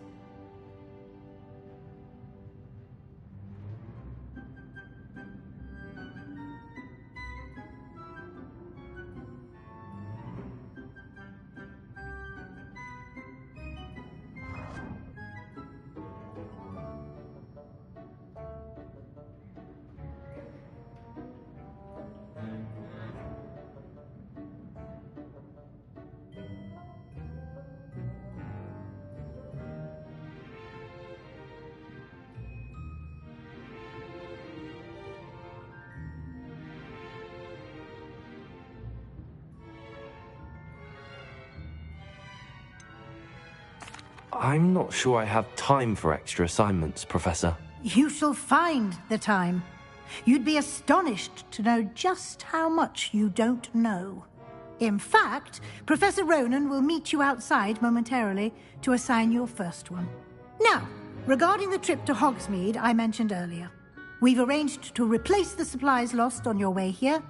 I'm not sure I have time for extra assignments, Professor. You shall find the time. You'd be astonished to know just how much you don't know. In fact, Professor Ronan will meet you outside momentarily to assign your first one. Now, regarding the trip to Hogsmeade I mentioned earlier, we've arranged to replace the supplies lost on your way here,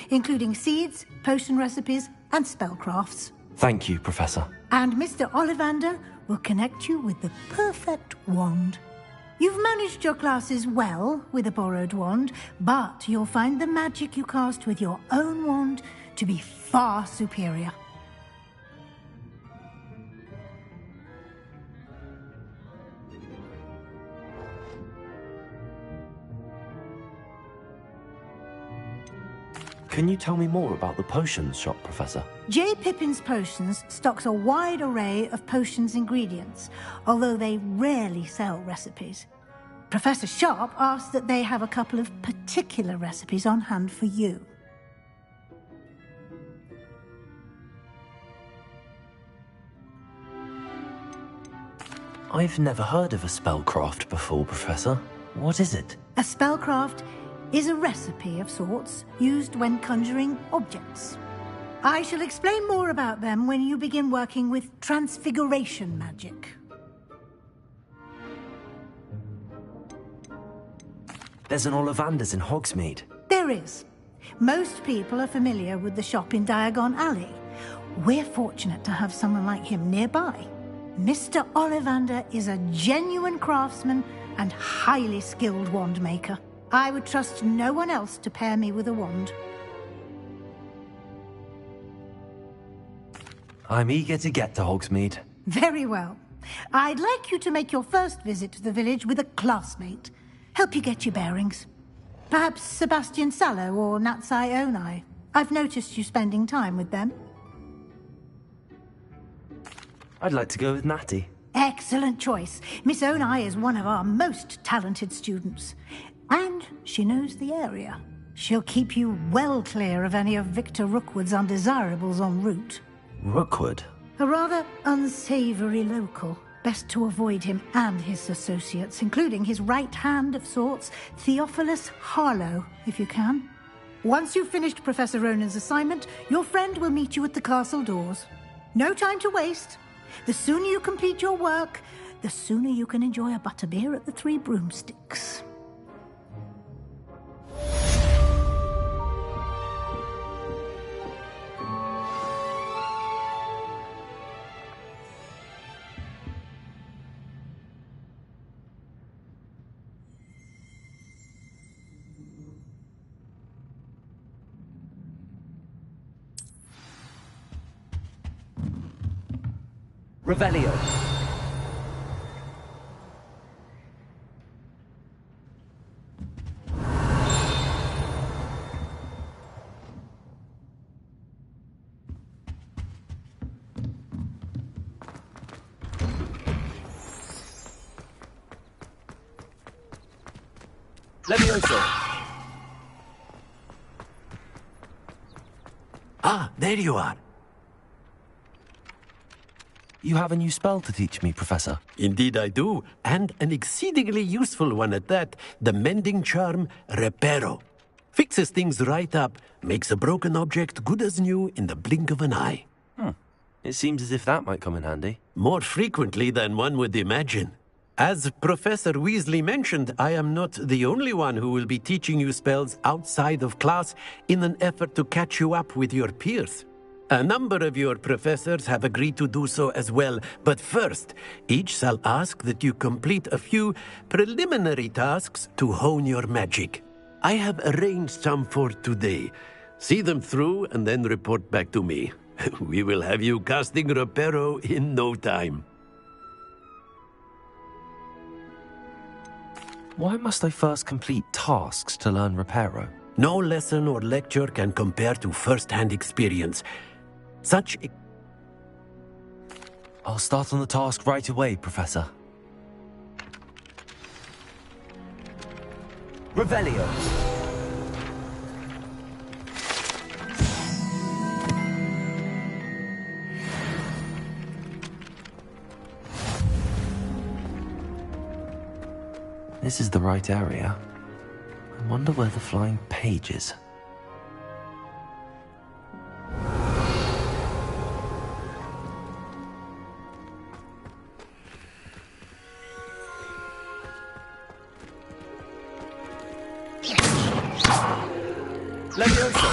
including seeds, potion recipes, and spellcrafts. Thank you, Professor. And Mr. Ollivander will connect you with the perfect wand. You've managed your classes well with a borrowed wand, but you'll find the magic you cast with your own wand to be far superior. Can you tell me more about the potions shop, Professor? J. Pippin's Potions stocks a wide array of potions ingredients, although they rarely sell recipes. Professor Sharp asked that they have a couple of particular recipes on hand for you. I've never heard of a spellcraft before, Professor. What is it? A spellcraft is a recipe of sorts used when conjuring objects. I shall explain more about them when you begin working with transfiguration magic. There's an Ollivander's in Hogsmeade. There is. Most people are familiar with the shop in Diagon Alley. We're fortunate to have someone like him nearby. Mr. Ollivander is a genuine craftsman and highly skilled wand maker. I would trust no one else to pair me with a wand. I'm eager to get to Hogsmeade. Very well. I'd like you to make your first visit to the village with a classmate. Help you get your bearings. Perhaps Sebastian Sallow or Natsai Onai. I've noticed you spending time with them. I'd like to go with Natty. Excellent choice. Miss Onai is one of our most talented students. And she knows the area. She'll keep you well clear of any of Victor Rookwood's undesirables en route. Rookwood? A rather unsavory local. Best to avoid him and his associates, including his right hand of sorts, Theophilus Harlow, if you can. Once you've finished Professor Ronan's assignment, your friend will meet you at the castle doors. No time to waste. The sooner you complete your work, the sooner you can enjoy a butterbeer at the Three Broomsticks. Revelio. Levioso. Ah, there you are. You have a new spell to teach me, Professor. Indeed I do, and an exceedingly useful one at that. The mending charm, Reparo. Fixes things right up, makes a broken object good as new in the blink of an eye. It seems as if that might come in handy. More frequently than one would imagine. As Professor Weasley mentioned, I am not the only one who will be teaching you spells outside of class in an effort to catch you up with your peers. A number of your professors have agreed to do so as well, but first, each shall ask that you complete a few preliminary tasks to hone your magic. I have arranged some for today. See them through and then report back to me. We will have you casting Reparo in no time. Why must I first complete tasks to learn Reparo? No lesson or lecture can compare to first-hand experience. I'll start on the task right away, Professor. Revelio. This is the right area. I wonder where the flying page is. Levioso.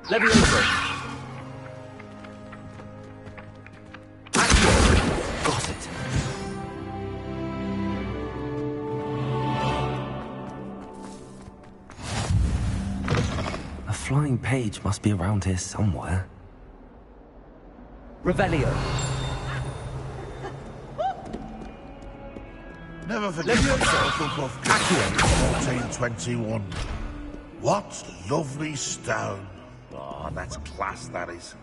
Levioso. Got it. A flying page must be around here somewhere. Revelio. Never forget Hufflepuff Accio 1421. What lovely stone. Oh, that's class, that is.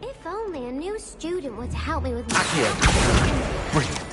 If only a new student would help me with my... Accio. Brilliant.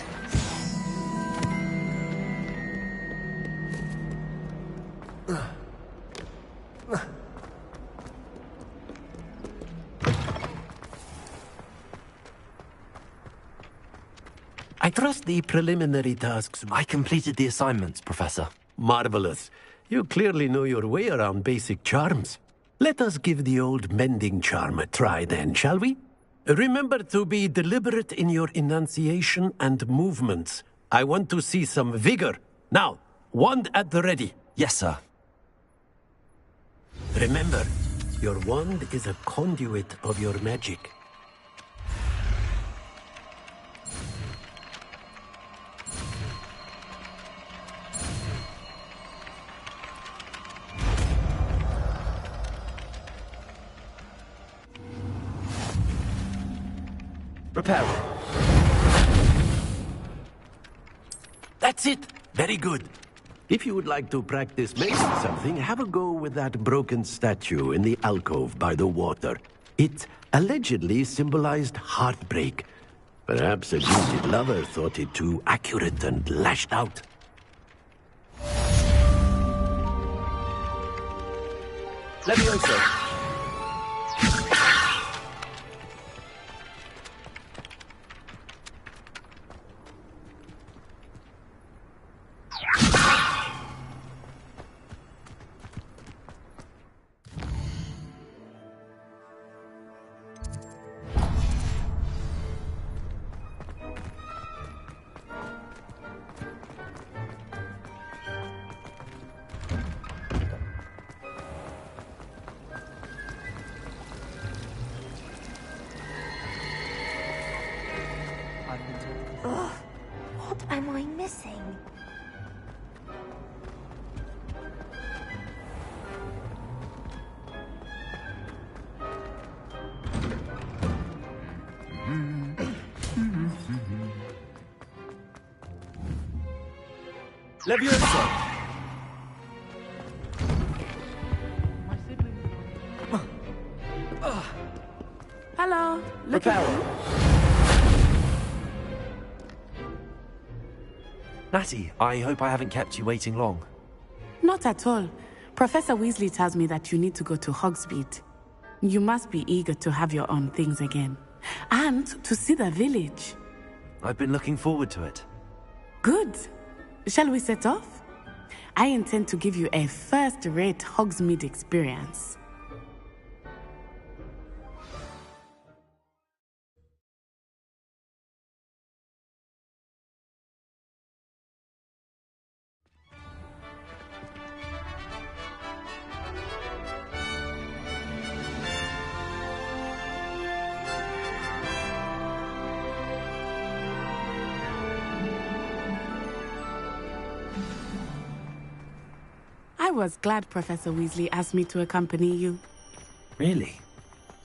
I trust the preliminary tasks. I completed the assignments, Professor. Marvelous. You clearly know your way around basic charms. Let us give the old mending charm a try then, shall we? Remember to be deliberate in your enunciation and movements. I want to see some vigor. Now, wand at the ready. Yes, sir. Remember, your wand is a conduit of your magic. Reparo. That's it. Very good. If you would like to practice making something, have a go with that broken statue in the alcove by the water. It allegedly symbolized heartbreak. Perhaps a jilted lover thought it too accurate and lashed out. Levioso! Ugh, what am I missing? Levioso! Hello, look at you. Natty, I hope I haven't kept you waiting long. Not at all. Professor Weasley tells me that you need to go to Hogsmeade. You must be eager to have your own things again. And to see the village. I've been looking forward to it. Good. Shall we set off? I intend to give you a first-rate Hogsmeade experience. I was glad Professor Weasley asked me to accompany you. Really?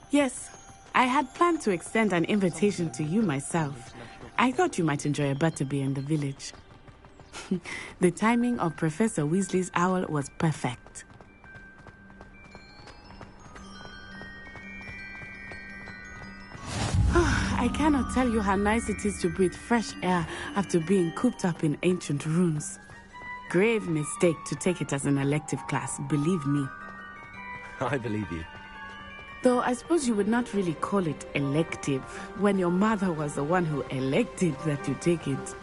Yes. I had planned to extend an invitation to you myself. I thought you might enjoy a butterbeer in the village. The timing of Professor Weasley's owl was perfect. I cannot tell you how nice it is to breathe fresh air after being cooped up in ancient rooms. Grave mistake to take it as an elective class, believe me. I believe you. Though I suppose you would not really call it elective when your mother was the one who elected that you take it.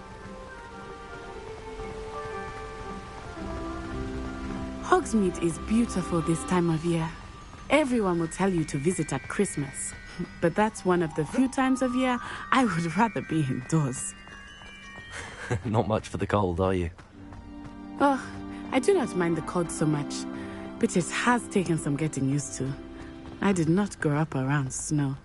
Hogsmeade is beautiful this time of year. Everyone will tell you to visit at Christmas. But that's one of the few times of year I would rather be indoors. Not much for the cold, are you? Oh, I do not mind the cold so much, but it has taken some getting used to. I did not grow up around snow.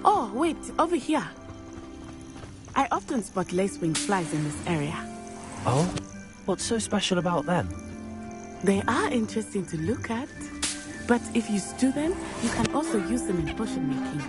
Oh, wait, over here. I often spot lacewing flies in this area. Oh? What's so special about them? They are interesting to look at, but if you stew them, you can also use them in potion making.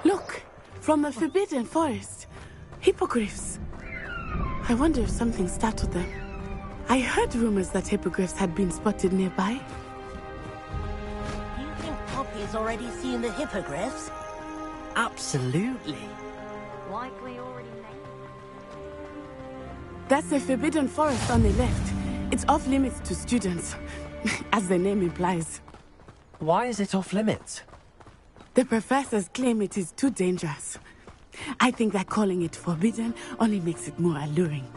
Look, from the Forbidden Forest. Hippogriffs. I wonder if something startled them. I heard rumors that hippogriffs had been spotted nearby. Do you think Poppy's already seen the hippogriffs? Absolutely. Likely already made. That's the Forbidden Forest on the left. It's off limits to students, as the name implies. Why is it off limits? The professors claim it is too dangerous. I think that calling it forbidden only makes it more alluring.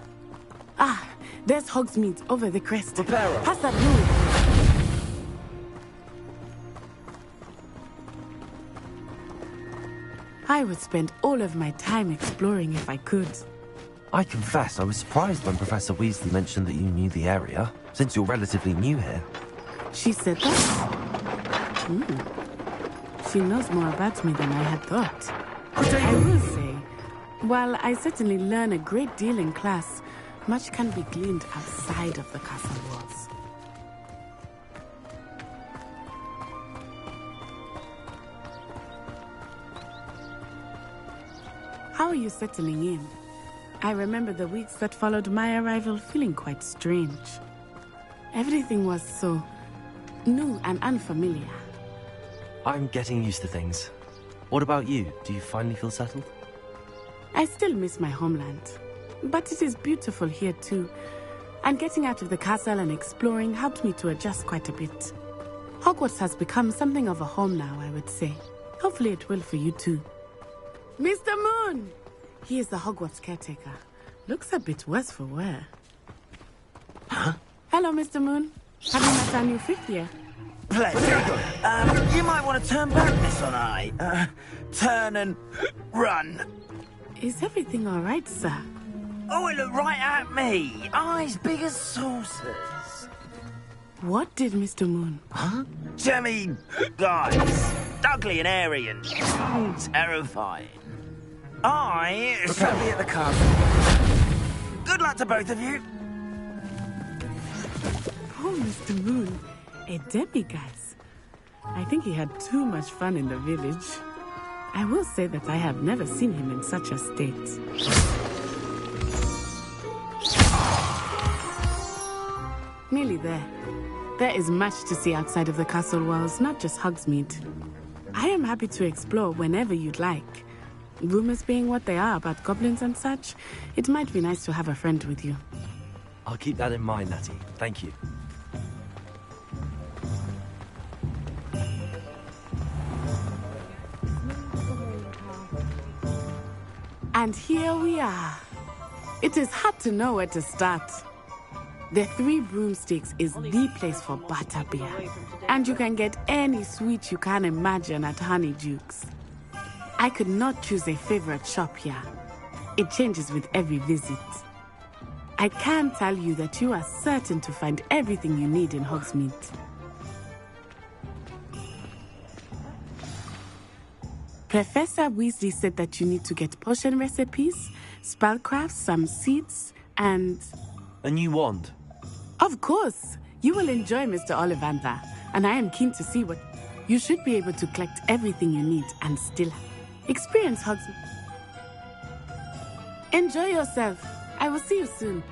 Ah, there's Hogsmeade over the crest. Prepare. Pass that room. I would spend all of my time exploring if I could. I confess I was surprised when Professor Weasley mentioned that you knew the area, since you're relatively new here. She said that? She knows more about me than I had thought. I will say, while I certainly learn a great deal in class, much can be gleaned outside of the castle walls. How are you settling in? I remember the weeks that followed my arrival feeling quite strange. Everything was so new and unfamiliar. I'm getting used to things. What about you? Do you finally feel settled? I still miss my homeland, but it is beautiful here too. And getting out of the castle and exploring helped me to adjust quite a bit. Hogwarts has become something of a home now, I would say. Hopefully it will for you too. Mr. Moon! He is the Hogwarts caretaker. Looks a bit worse for wear. Huh? Hello, Mr. Moon. Have you met our new fifth year? Pleasure. You might want to turn back, Miss Onai. Turn and run. Is everything all right, sir? Oh, it looked right at me. Eyes big as saucers. What did Mr. Moon? Huh? Jemmy, guys. Ugly and airy and terrifying. I shall be at the castle. Good luck to both of you. Poor Mr. Moon. A demiguise. I think he had too much fun in the village. I will say that I have never seen him in such a state. Nearly there. There is much to see outside of the castle walls, not just Hogsmeade. I am happy to explore whenever you'd like. Rumors being what they are about goblins and such, it might be nice to have a friend with you. I'll keep that in mind, Natty. Thank you. And here we are. It is hard to know where to start. The Three Broomsticks is the place for butterbeer. And you can get any sweet you can imagine at Honeydukes. I could not choose a favorite shop here. It changes with every visit. I can tell you that you are certain to find everything you need in Hogsmeade. Professor Weasley said that you need to get potion recipes, spellcrafts, some seeds, and... A new wand? Of course! You will enjoy Mr. Ollivander, and I am keen to see what... You should be able to collect everything you need and still experience Hogsmeade. Enjoy yourself. I will see you soon.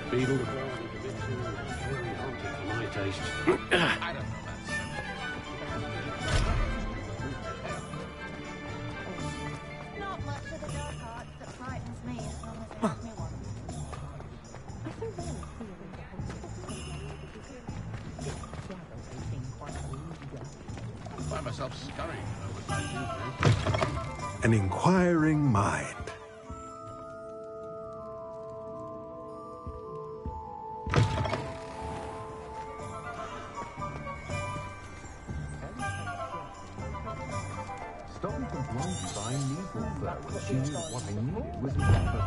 Beetle, very haunting for my taste. I don't know, Not much of the dark arts that frightens me as long as it makes me want. I find myself scurrying over my An inquiring mind. Stop me from blindly buying needle fur when she knew what I needed was leather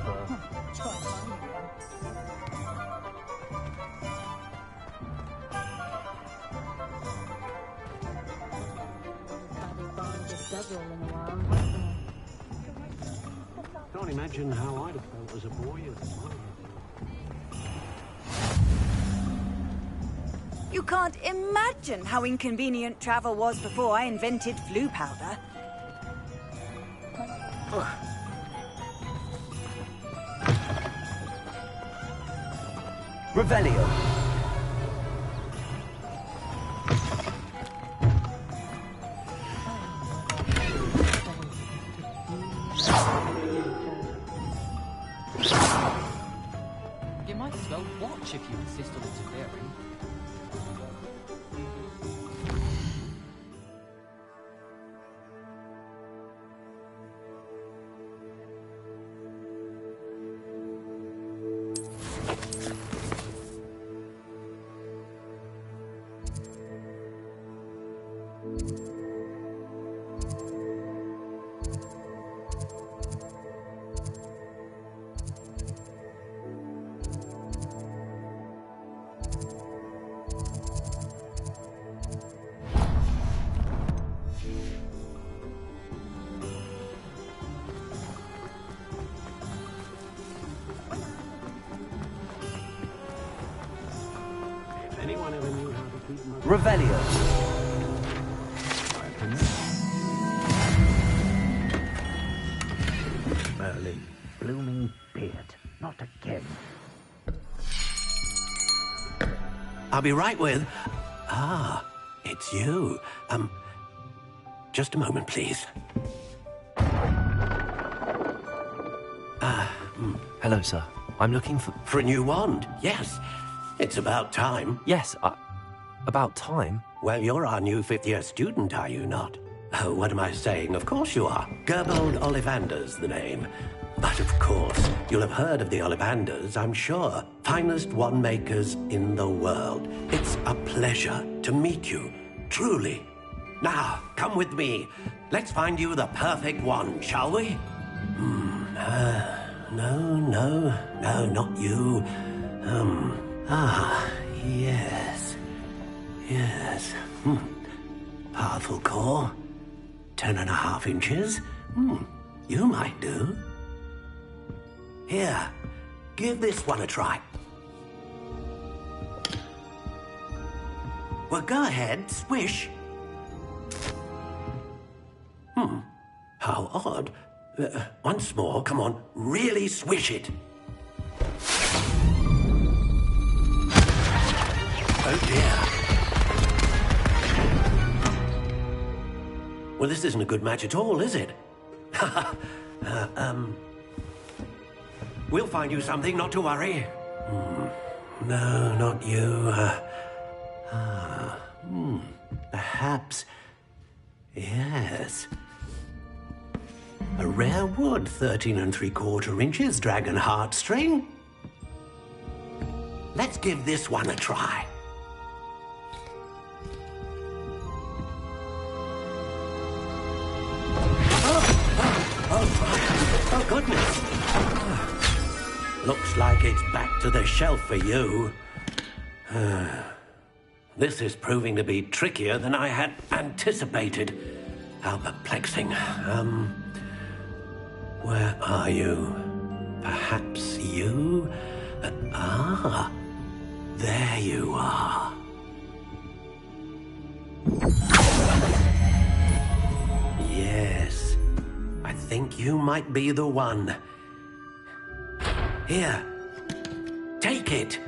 Can't imagine how I'd have felt as a boy at the time. You can't imagine how inconvenient travel was before I invented flu powder. Revelio. You might as well watch if you insist on interfering. Anyone ever knew how to keep my... Revelio. Merlin, blooming beard. Not again. I'll be right with... Ah, it's you. Just a moment, please. Hello, sir. I'm looking for... For a new wand, yes. It's about time. Yes, about time? Well, you're our new fifth-year student, are you not? Oh, what am I saying? Of course you are. Gerbold Ollivander's the name. But of course, you'll have heard of the Ollivanders, I'm sure. Finest wand makers in the world. It's a pleasure to meet you, truly. Now, come with me. Let's find you the perfect wand, shall we? No, not you. Yes. Powerful core. 10.5 inches. You might do. Here, give this one a try. Well, go ahead, swish. How odd. Once more, come on, really swish it. Oh dear. Well, this isn't a good match at all, is it? We'll find you something, not to worry. No, not you. Perhaps... Yes. A rare wood, 13 3/4 inches, dragon heartstring. Let's give this one a try. goodness! Looks like it's back to the shelf for you. This is proving to be trickier than I had anticipated. How perplexing. Where are you? Perhaps you? There you are. Yes, I think you might be the one. Here, take it.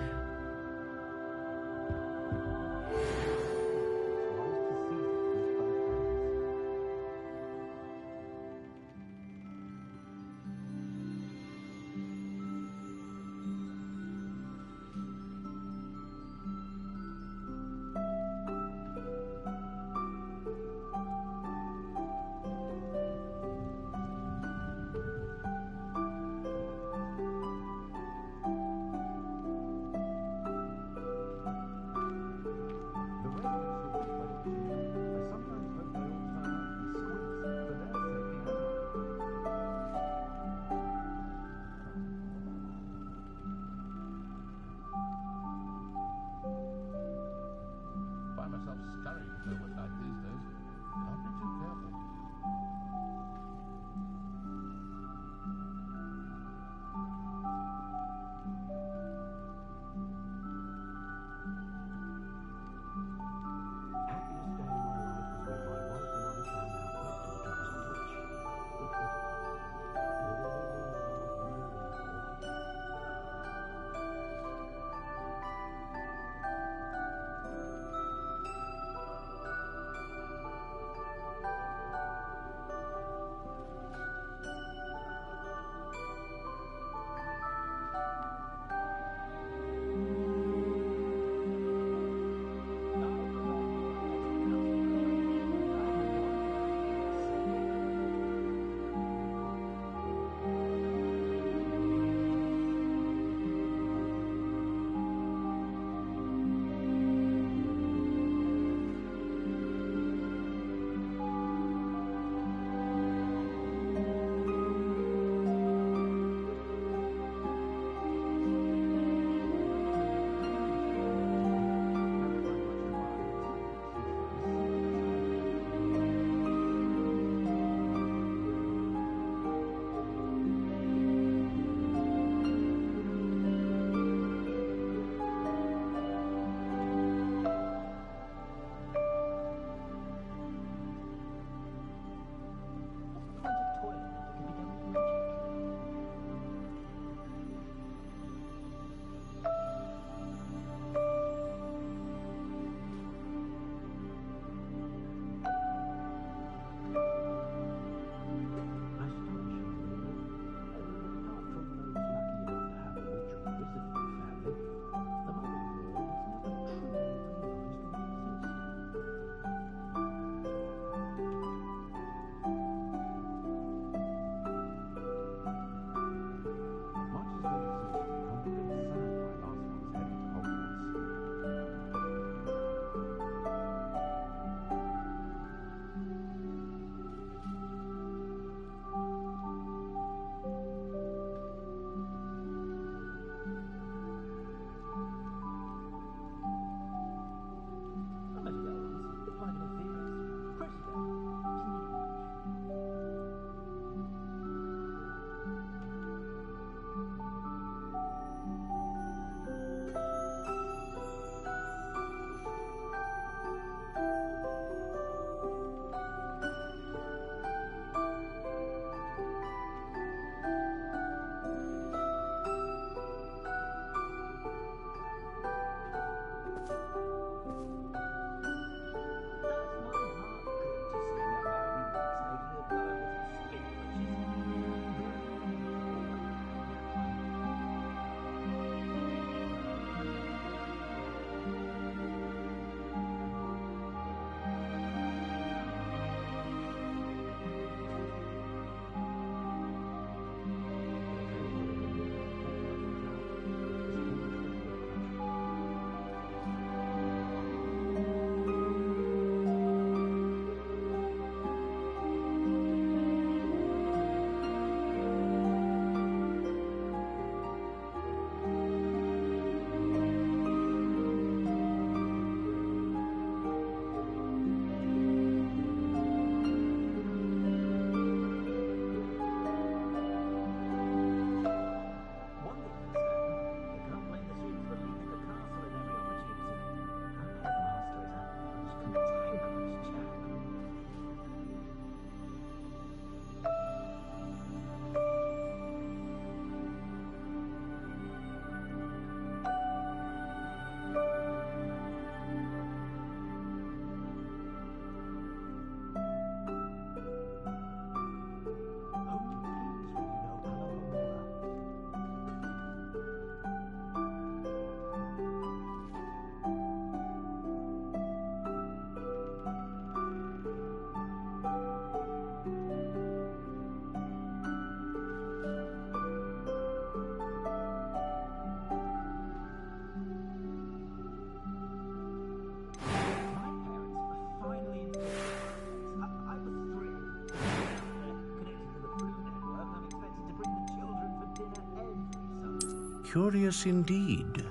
Curious indeed.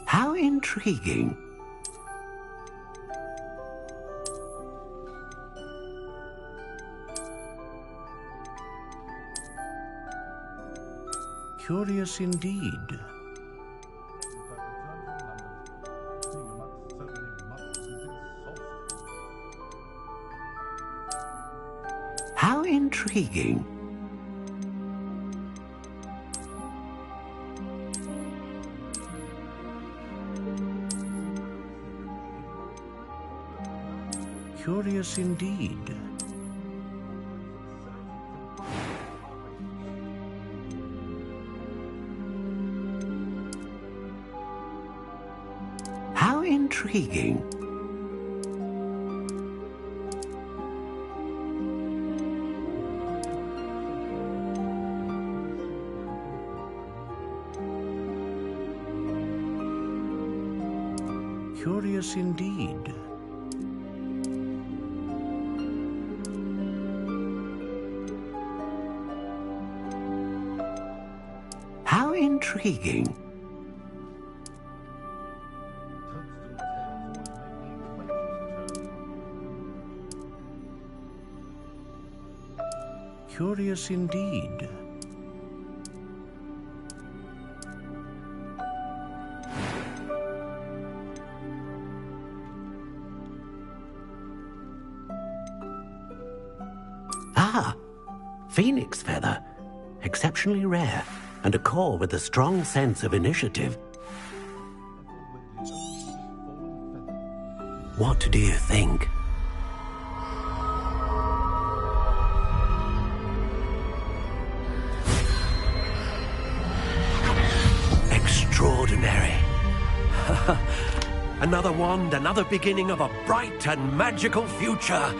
How intriguing. Curious indeed. How intriguing. Curious indeed. How intriguing. Curious indeed. How intriguing. Curious indeed. Ah, phoenix feather. Exceptionally rare, and a core with a strong sense of initiative. What do you think? Extraordinary. Another wand, another beginning of a bright and magical future.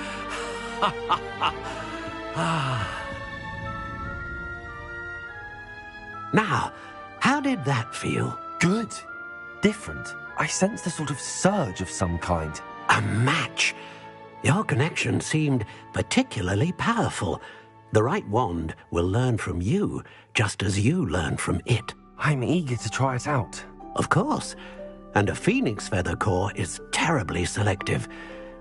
Now, how did that feel? Good. Different. I sensed a sort of surge of some kind. A match. Your connection seemed particularly powerful. The right wand will learn from you, just as you learn from it. I'm eager to try it out. Of course. And a phoenix feather core is terribly selective.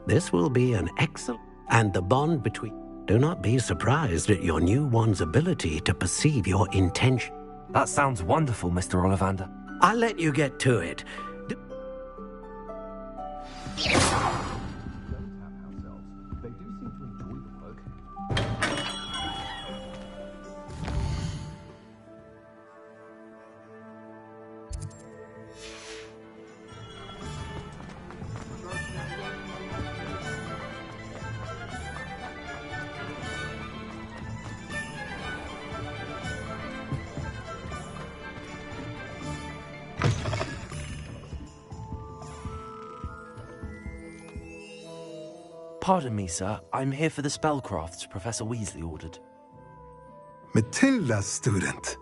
This will be an excellent... And the bond between... Do not be surprised at your new wand's ability to perceive your intention. That sounds wonderful, Mr. Ollivander. I'll let you get to it. Pardon me, sir. I'm here for the spellcrafts Professor Weasley ordered. Matilda, student.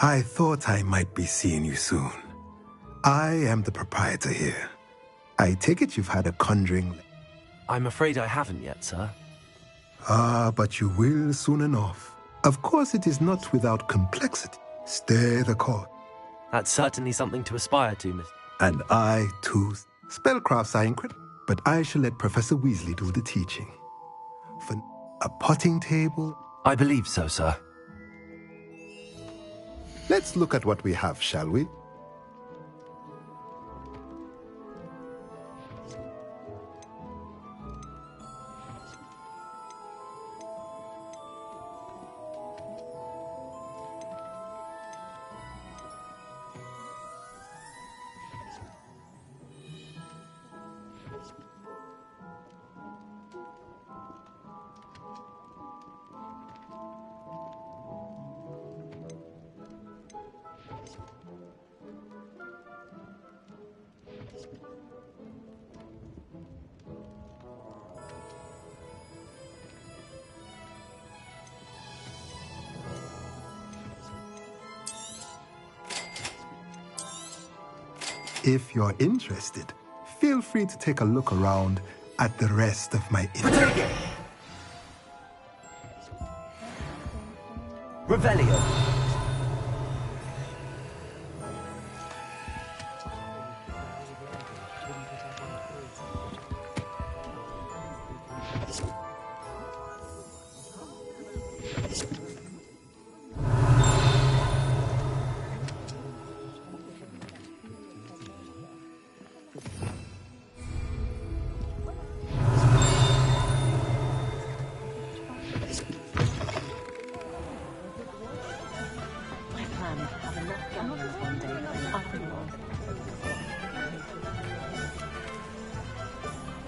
I thought I might be seeing you soon. I am the proprietor here. I take it you've had a conjuring... I'm afraid I haven't yet, sir. Ah, but you will soon enough. Of course, it is not without complexity. Stay the course. That's certainly something to aspire to, Miss... And I, too. Spellcrafts are incredible. But I shall let Professor Weasley do the teaching. For a potting table... I believe so, sir. Let's look at what we have, shall we? If you're interested, feel free to take a look around at the rest of my inventory. Revelio.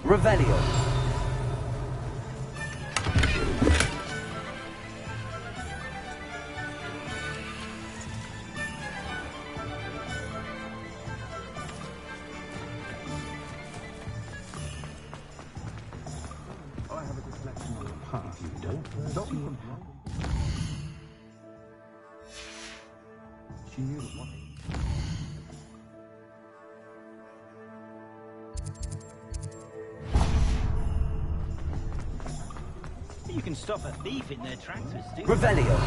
Revelio. She knew that one. You can stop a thief in their tracks with sticks. Revelio.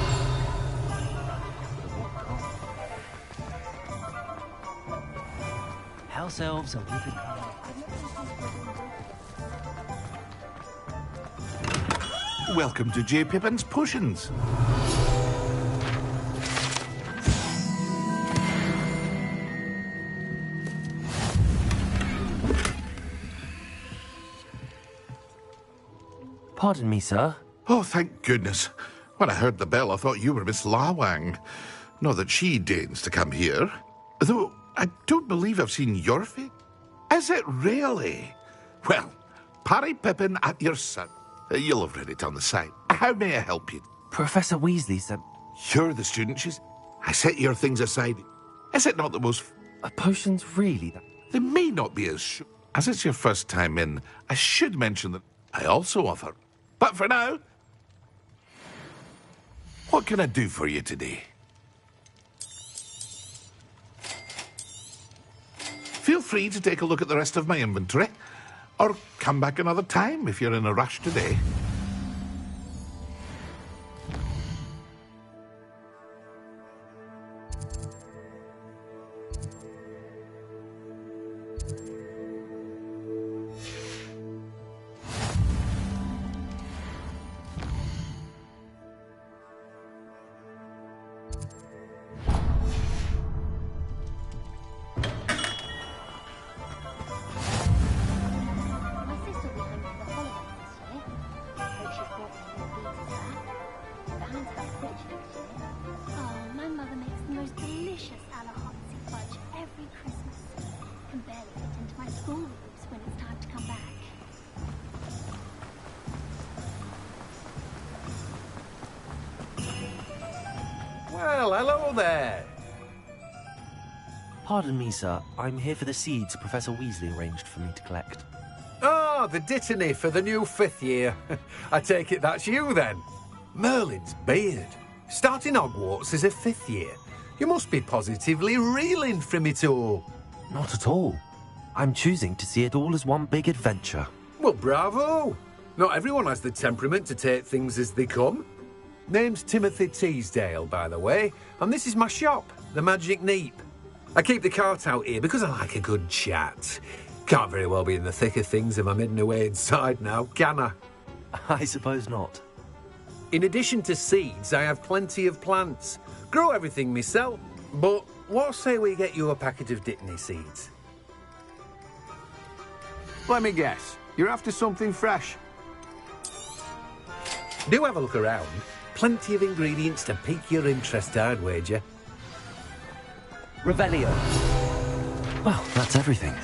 House elves are wicked. Welcome to J. Pippin's Potions. Pardon me, sir. Oh, thank goodness. When I heard the bell, I thought you were Miss Lawang. Not that she deigns to come here. Though, I don't believe I've seen your face. Is it really? Well, Parry Pippin at your service. You'll have read it on the side. How may I help you? Professor Weasley said... You're the student, I set your things aside. Is it not the most... Potions really? They may not be as it's your first time in, I should mention that I also offer... But for now, what can I do for you today? Feel free to take a look at the rest of my inventory, or come back another time if you're in a rush today. Well, hello there. Pardon me, sir. I'm here for the seeds Professor Weasley arranged for me to collect. Ah, the Dittany for the new 5th year. I take it that's you, then. Merlin's beard. Starting Hogwarts as a 5th year. You must be positively reeling from it all. Not at all. I'm choosing to see it all as one big adventure. Well, bravo. Not everyone has the temperament to take things as they come. Name's Timothy Teasdale, by the way, and this is my shop, the Magic Neep. I keep the cart out here because I like a good chat. Can't very well be in the thick of things if I'm hidden away inside now, can I? I suppose not. In addition to seeds, I have plenty of plants. Grow everything myself, but what say we get you a packet of Dittany seeds? Let me guess. You're after something fresh. Do have a look around. Plenty of ingredients to pique your interest, I'd wager. Revelio. Well, that's everything.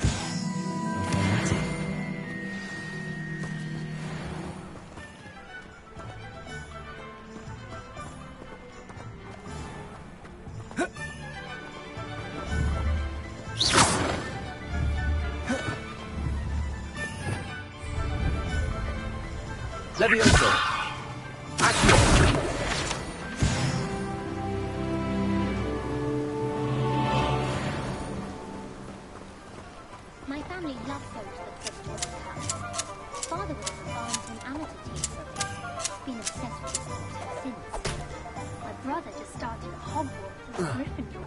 Levioso. My family family loves going to the Prince World Cup. Father was on the Barnton amateur team for a bit. Been obsessed with the sport since. My brother just started at Hogwarts as a Gryffindor.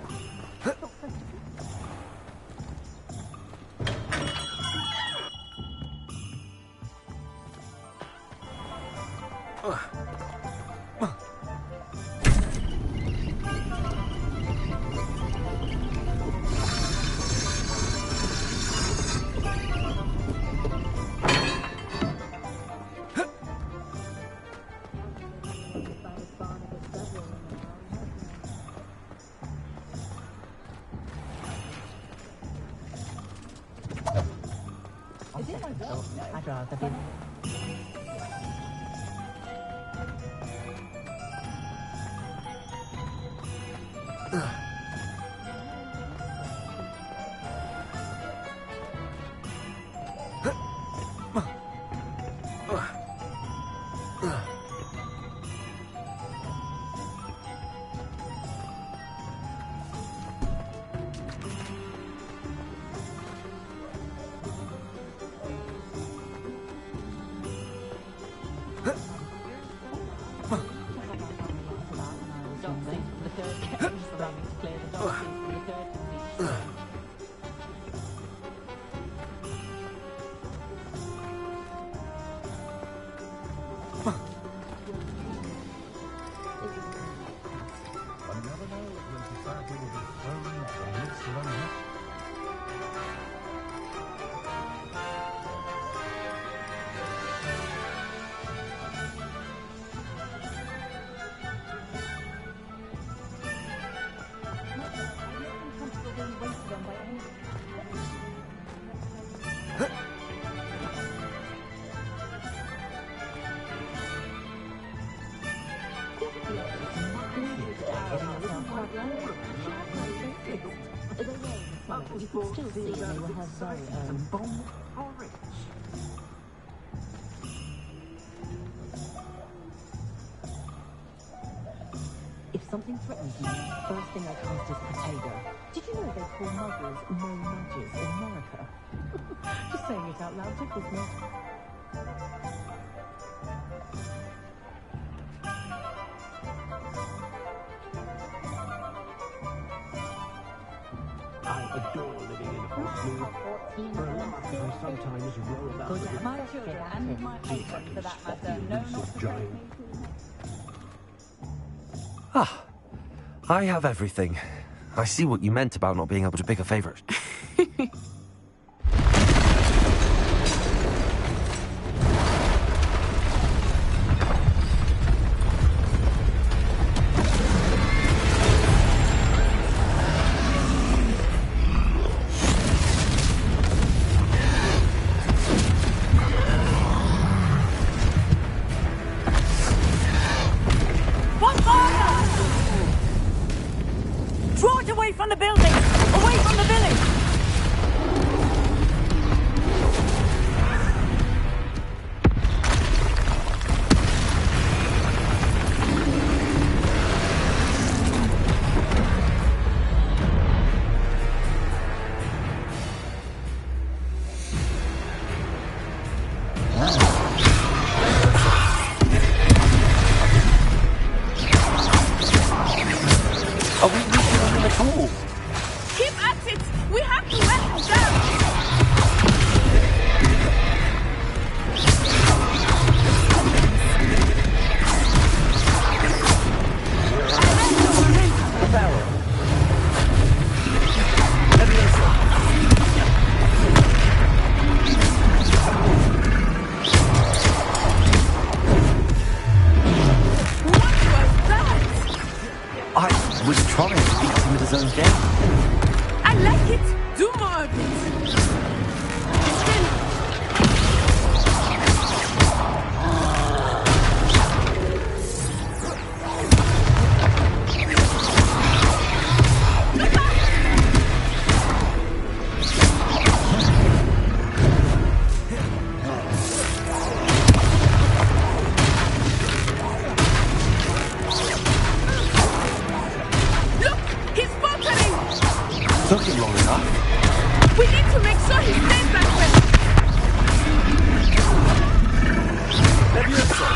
I'd rather be. You could still see they were her very own. Bomb orange. If something threatens me, first thing I cast is potato. Did you know they call muggles no-nudges in America? Just saying it out loud tickles me. Adore living in Hogsmeade. For a laugh, I sometimes roll about with my children and my husband, for that matter, no, not giant. Ah, I have everything. I see what you meant about not being able to pick a favorite. From the building! Away from the village! Are we reaching them at all? Keep at it! We have to let them down! I was trying to beat him at his own game. I like it! Do more of it! Took him long enough. We need to make sure he stays that way. Leviosa!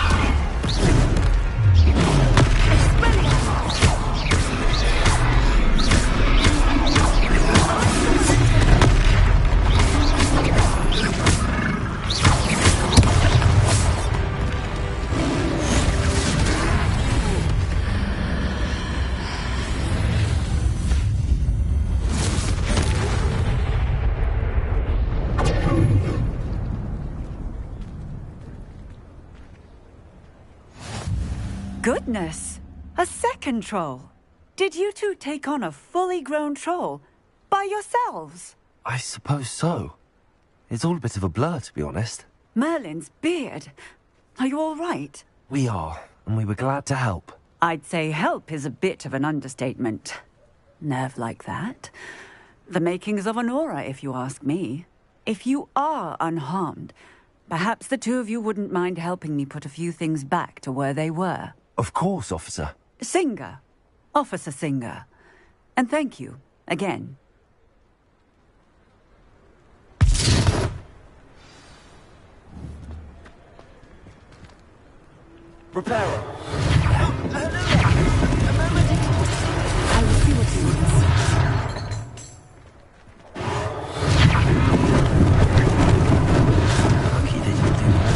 Goodness! A second troll. Did you two take on a fully grown troll by yourselves? I suppose so. It's all a bit of a blur, to be honest. Merlin's beard. Are you all right? We are, and we were glad to help. I'd say help is a bit of an understatement. Nerve like that. The makings of an aura, if you ask me. If you are unharmed, perhaps the two of you wouldn't mind helping me put a few things back to where they were. Of course, officer. Singer. Officer Singer. And thank you, again. Reparo. I will see what he wants. Lucky that you do that.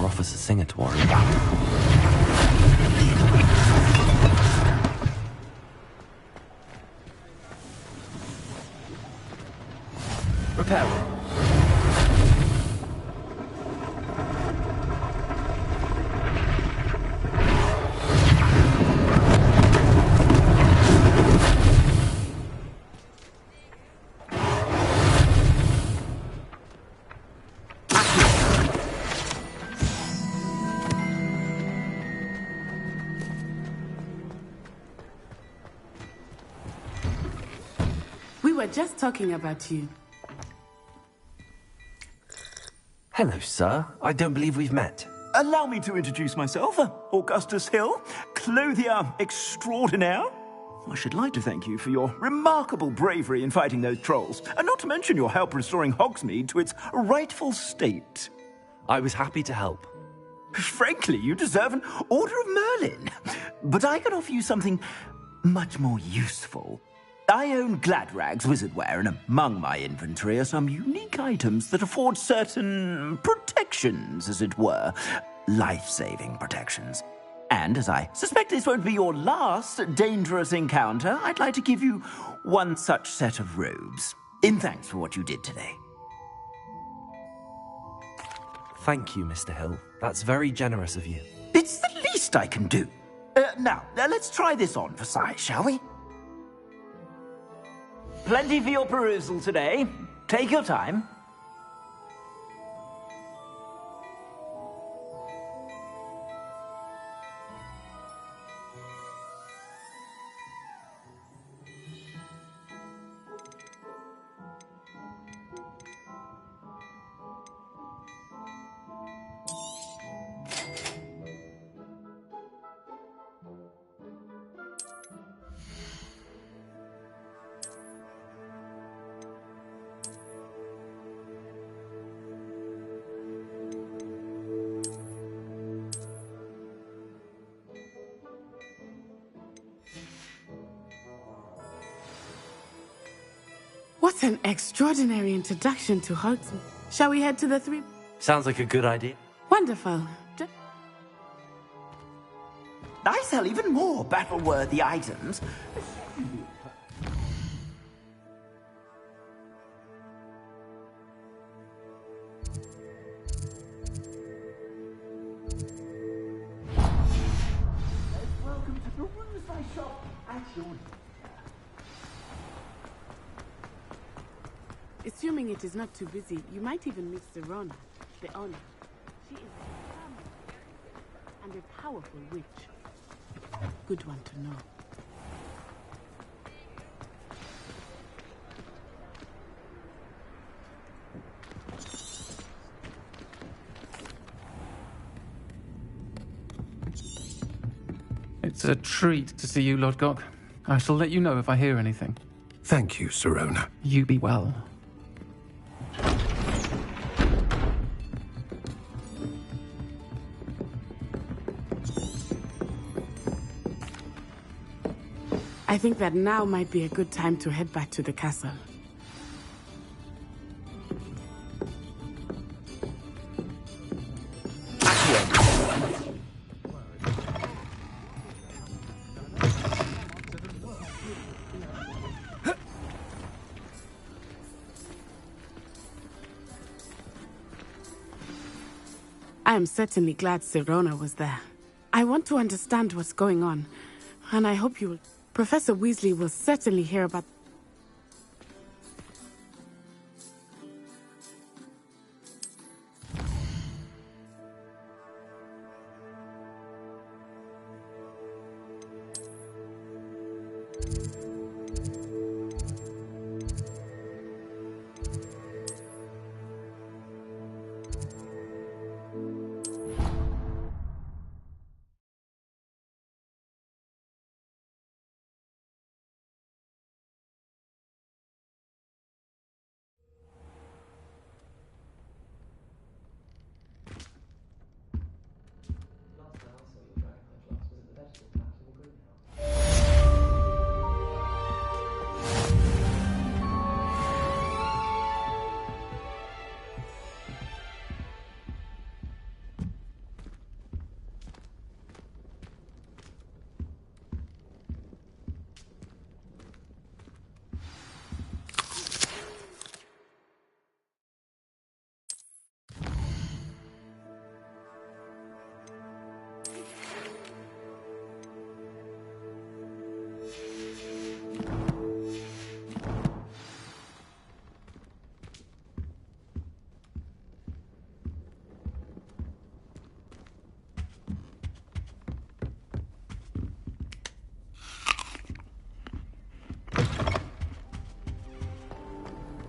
Officer Singer to worry about. Reparo. We were just talking about you. Hello, sir. I don't believe we've met. Allow me to introduce myself, Augustus Hill, clothier extraordinaire. I should like to thank you for your remarkable bravery in fighting those trolls, and not to mention your help restoring Hogsmeade to its rightful state. I was happy to help. Frankly, you deserve an Order of Merlin. But I can offer you something much more useful. I own Gladrag's wizardware, and among my inventory are some unique items that afford certain protections, as it were. Life-saving protections. And as I suspect this won't be your last dangerous encounter, I'd like to give you one such set of robes, in thanks for what you did today. Thank you, Mr. Hill. That's very generous of you. It's the least I can do. Now, let's try this on for size, shall we? Plenty for your perusal today. Take your time. What an extraordinary introduction to Hogsmeade. Shall we head to the three? Sounds like a good idea. Wonderful. I sell even more battle-worthy items. Welcome to peruse my shop at your... Assuming it is not too busy, you might even meet Serona, the owner. She is a and a powerful witch. Good one to know. It's a treat to see you, Lodgok. I shall let you know if I hear anything. Thank you, Sirona. You be well. I think that now might be a good time to head back to the castle. I am certainly glad Sirona was there. I want to understand what's going on, and I hope you will. Professor Weasley will certainly hear about...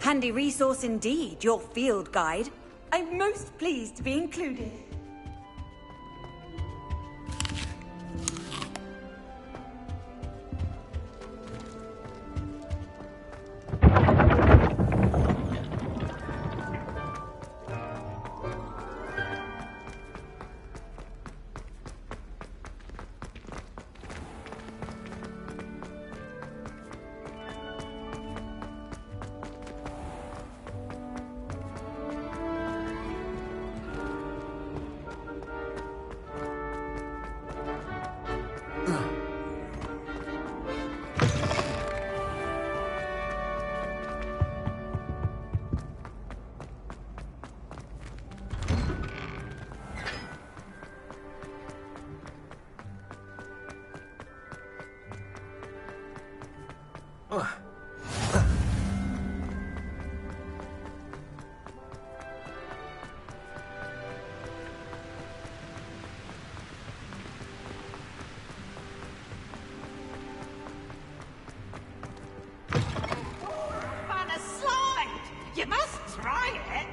Handy resource indeed, your field guide. I'm most pleased to be included. You must try it!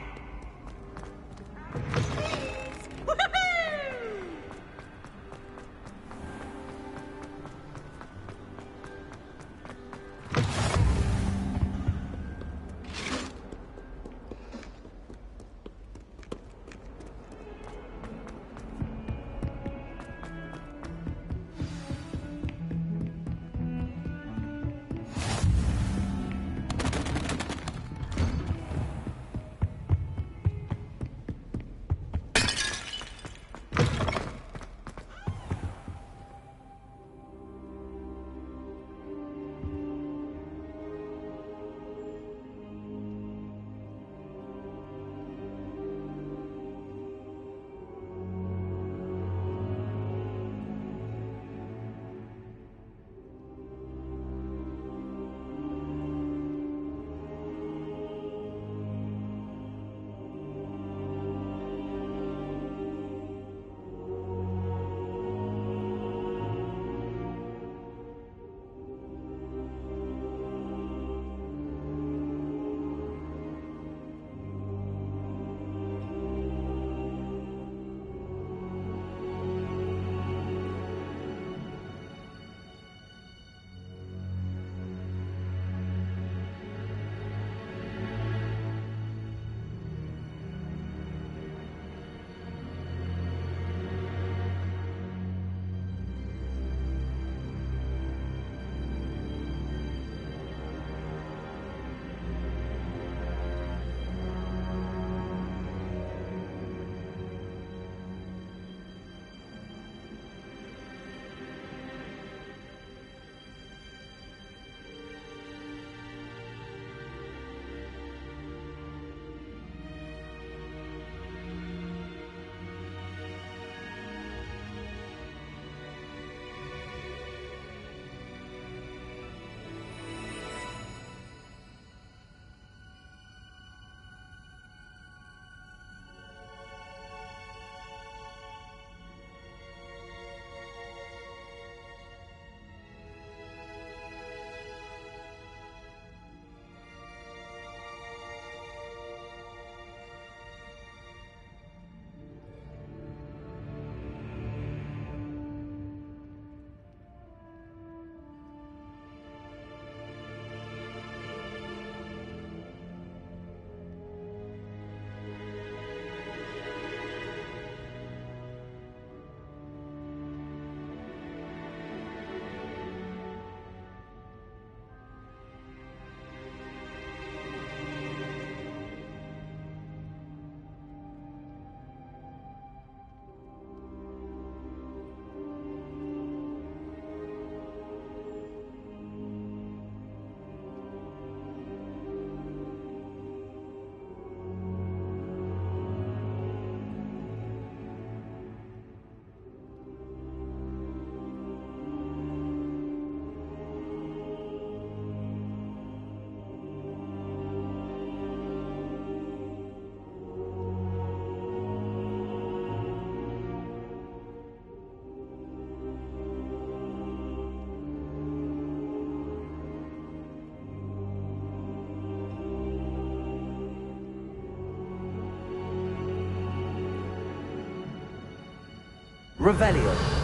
Woohoo! Revelio.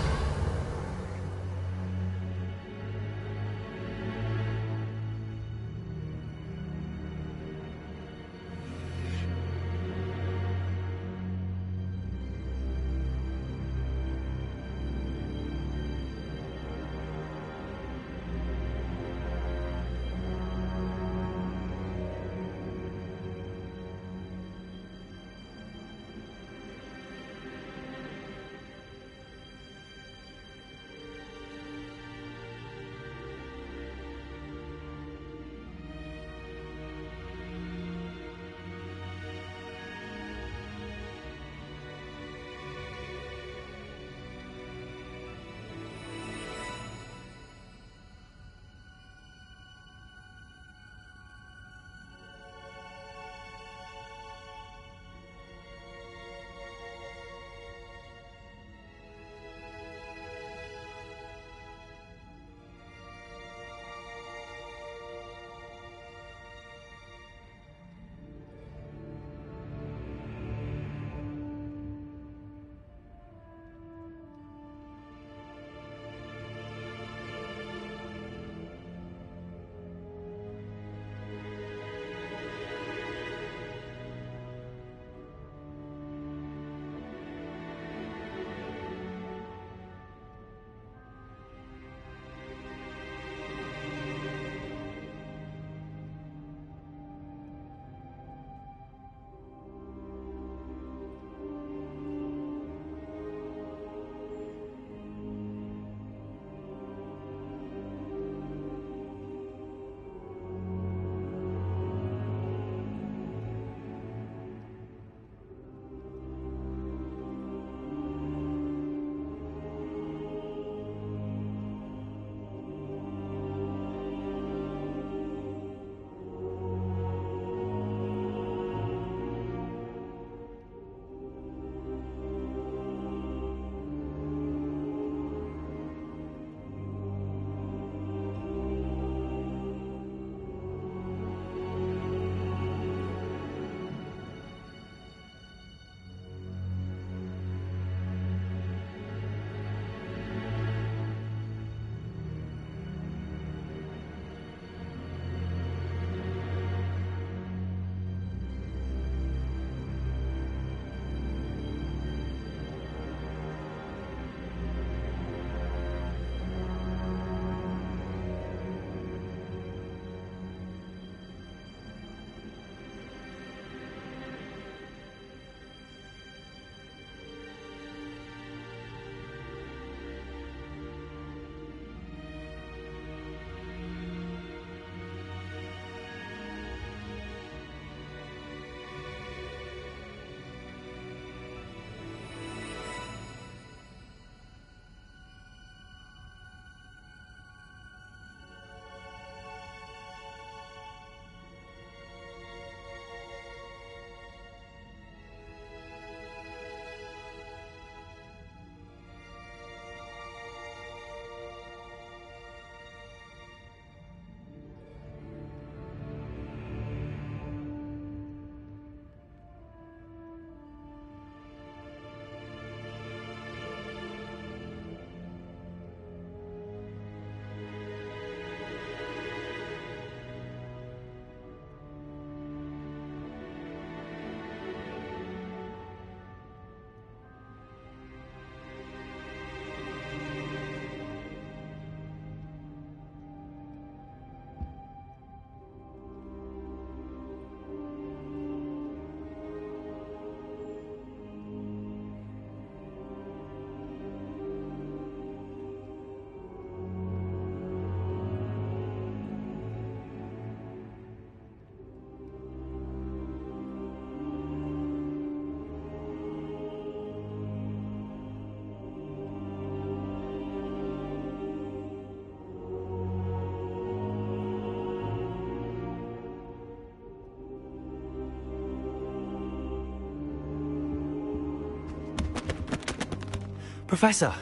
Professor,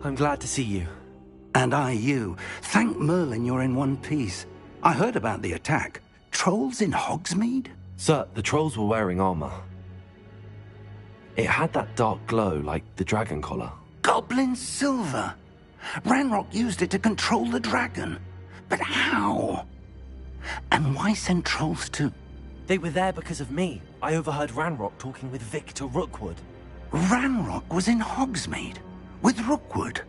I'm glad to see you. And I you. Thank Merlin you're in one piece. I heard about the attack. Trolls in Hogsmeade? Sir, the trolls were wearing armor. It had that dark glow like the dragon collar. Goblin silver! Ranrock used it to control the dragon. But how? And why send trolls to... They were there because of me. I overheard Ranrock talking with Victor Rookwood. Ranrock was in Hogsmeade? With Rookwood?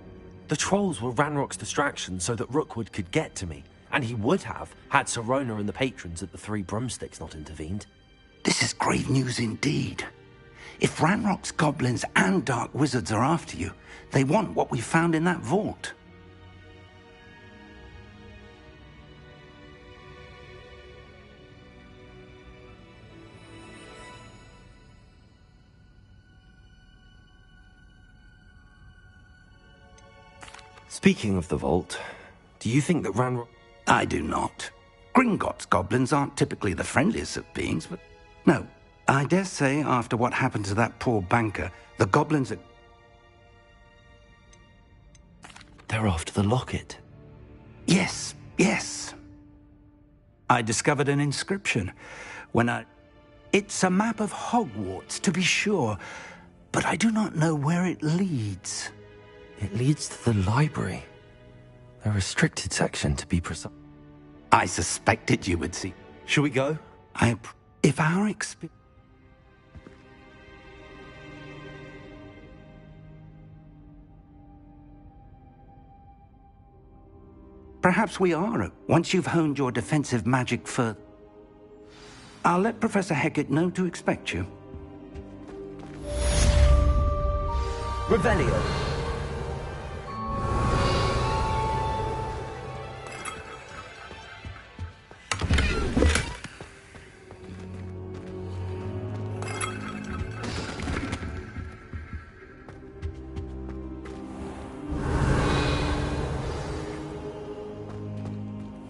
The trolls were Ranrock's distraction so that Rookwood could get to me. And he would have, had Sirona and the patrons at the Three Broomsticks not intervened. This is grave news indeed. If Ranrock's goblins and dark wizards are after you, they want what we found in that vault. Speaking of the vault, do you think that Ranrock... I do not. Gringotts goblins aren't typically the friendliest of beings, but... No, I dare say after what happened to that poor banker, the goblins are... They're after the locket. Yes, yes. I discovered an inscription when I... It's a map of Hogwarts, to be sure, but I do not know where it leads. It leads to the library. A restricted section, to be precise. I suspected you would see. Shall we go? If our experience... Perhaps we are, once you've honed your defensive magic further. I'll let Professor Hecat know to expect you. Revelio.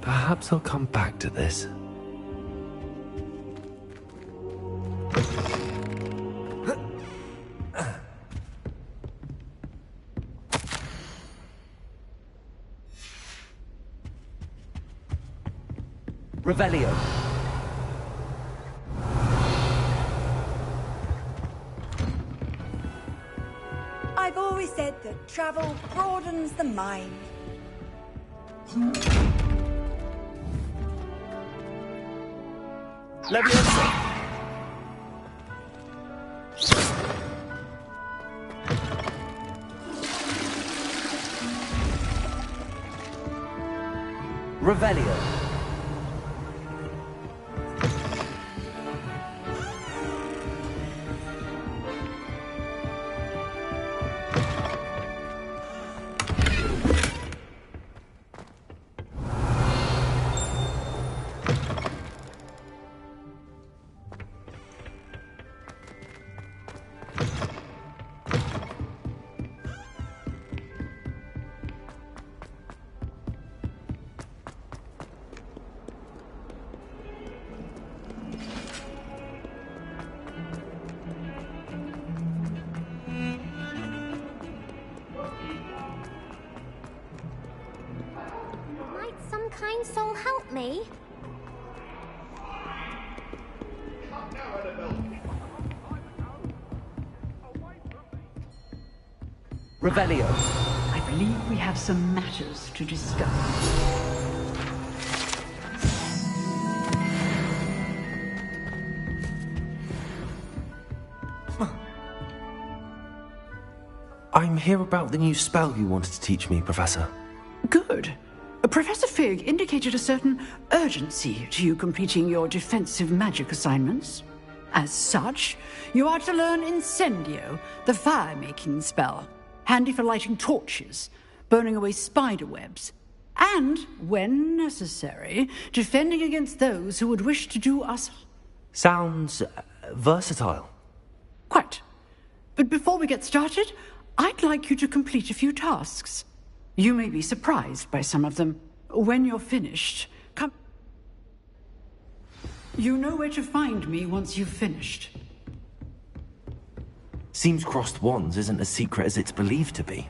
Perhaps I'll come back to this. Revelio. I've always said that travel broadens the mind. Leviosa. Revelio. Kind soul help me? Revelio. I believe we have some matters to discuss. I'm here about the new spell you wanted to teach me, Professor. Good. Professor Fig indicated a certain urgency to you completing your defensive magic assignments. As such, you are to learn Incendio, the fire-making spell, handy for lighting torches, burning away spider webs, and, when necessary, defending against those who would wish to do us... Sounds versatile. Quite. But before we get started, I'd like you to complete a few tasks. You may be surprised by some of them. When you're finished, come... You know where to find me once you've finished. Seems crossed wands isn't as secret as it's believed to be.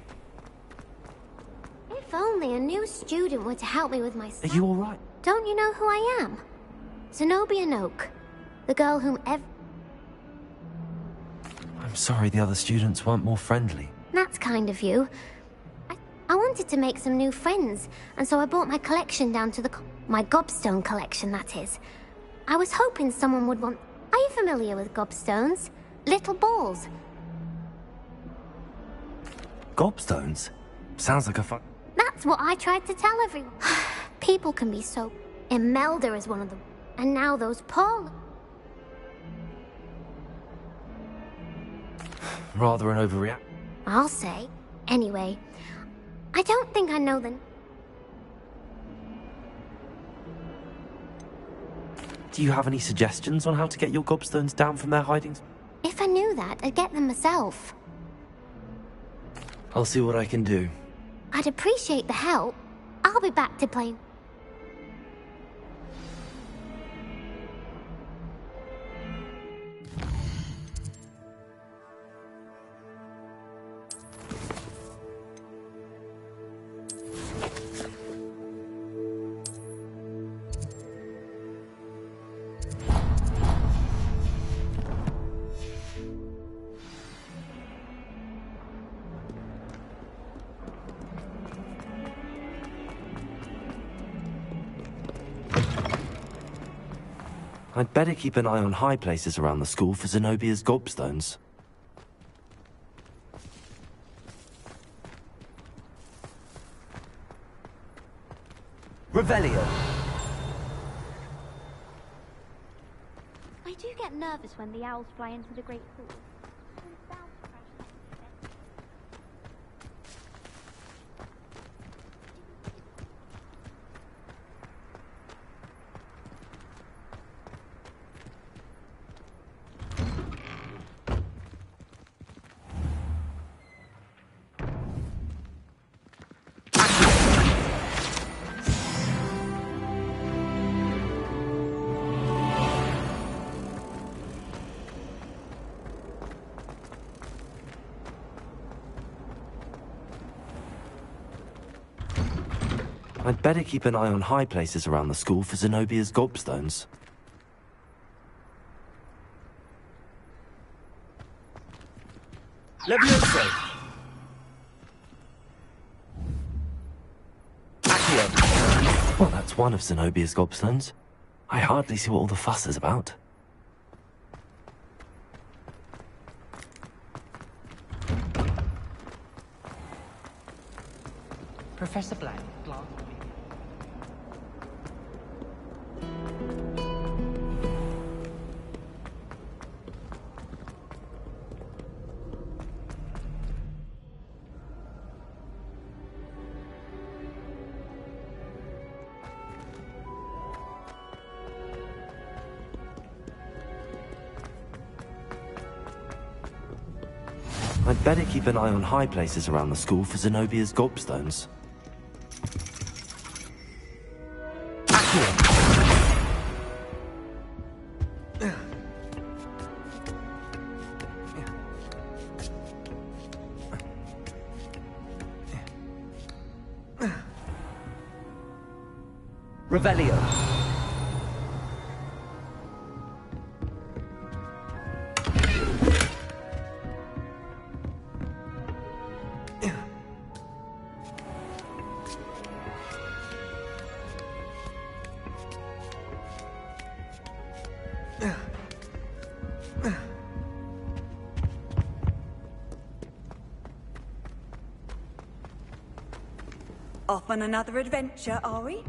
If only a new student were to help me with my stuff. Are you all right? Don't you know who I am? Zenobia Noak, the girl whom I'm sorry the other students weren't more friendly. That's kind of you. I wanted to make some new friends, and so I brought my collection down to my gobstone collection, that is. I was hoping someone would want... Are you familiar with gobstones? Little balls. Gobstones? Sounds like a fun... That's what I tried to tell everyone. People can be so... Imelda is one of them. And now those Paul... Rather an overreact. I'll say. Anyway, I don't think I know the... Do you have any suggestions on how to get your gobstones down from their hidings? If I knew that, I'd get them myself. I'll see what I can do. I'd appreciate the help. I'll be back to play. I'd better keep an eye on high places around the school for Zenobia's gobstones. Revelio. I do get nervous when the owls fly into the Great Hall. I'd better keep an eye on high places around the school for Zenobia's gobstones. Levioso. Accio. Well, that's one of Zenobia's gobstones. I hardly see what all the fuss is about. Professor Black, glance at me. I'd better keep an eye on high places around the school for Zenobia's gobstones. Revelio. Off on another adventure, are we?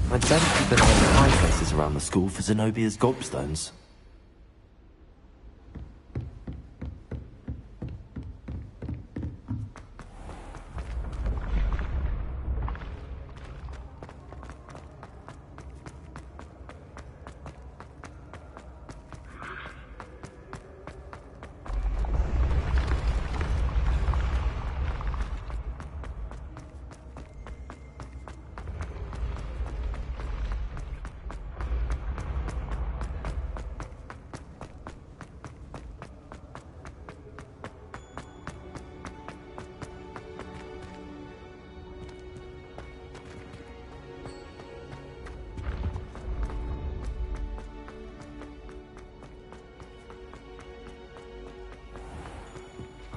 I'd better keep an eye on the high places around the school for Zenobia's gobstones.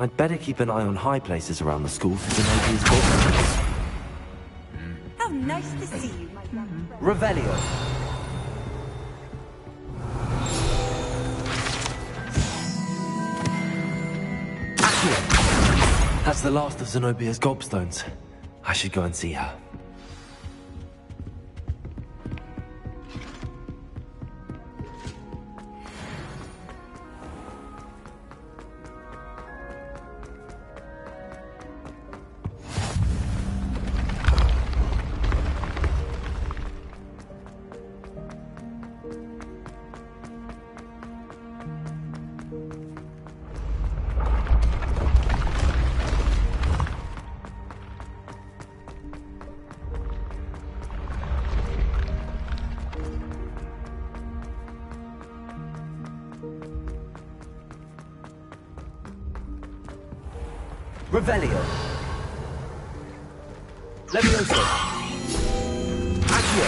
I'd better keep an eye on high places around the school for Zenobia's gobstones. How nice to see you, my young friend. Revelio. Accio! That's the last of Zenobia's gobstones. I should go and see her. Revelio. Levioso. Accio.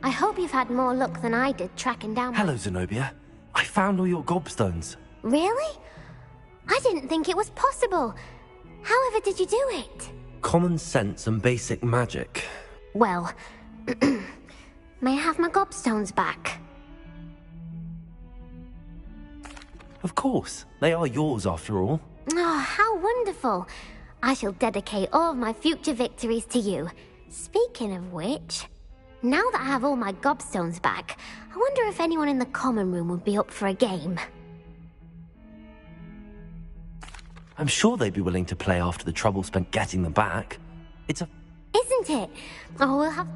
I hope you've had more luck than I did tracking down... Hello, Zenobia. I found all your gobstones. Really? I didn't think it was possible. However did you do it? Common sense and basic magic. Well, may I have my gobstones back? Of course. They are yours, after all. Oh, how wonderful. I shall dedicate all of my future victories to you. Speaking of which, now that I have all my gobstones back, I wonder if anyone in the common room would be up for a game. I'm sure they'd be willing to play after the trouble spent getting them back. It's a... Isn't it? Oh, we'll have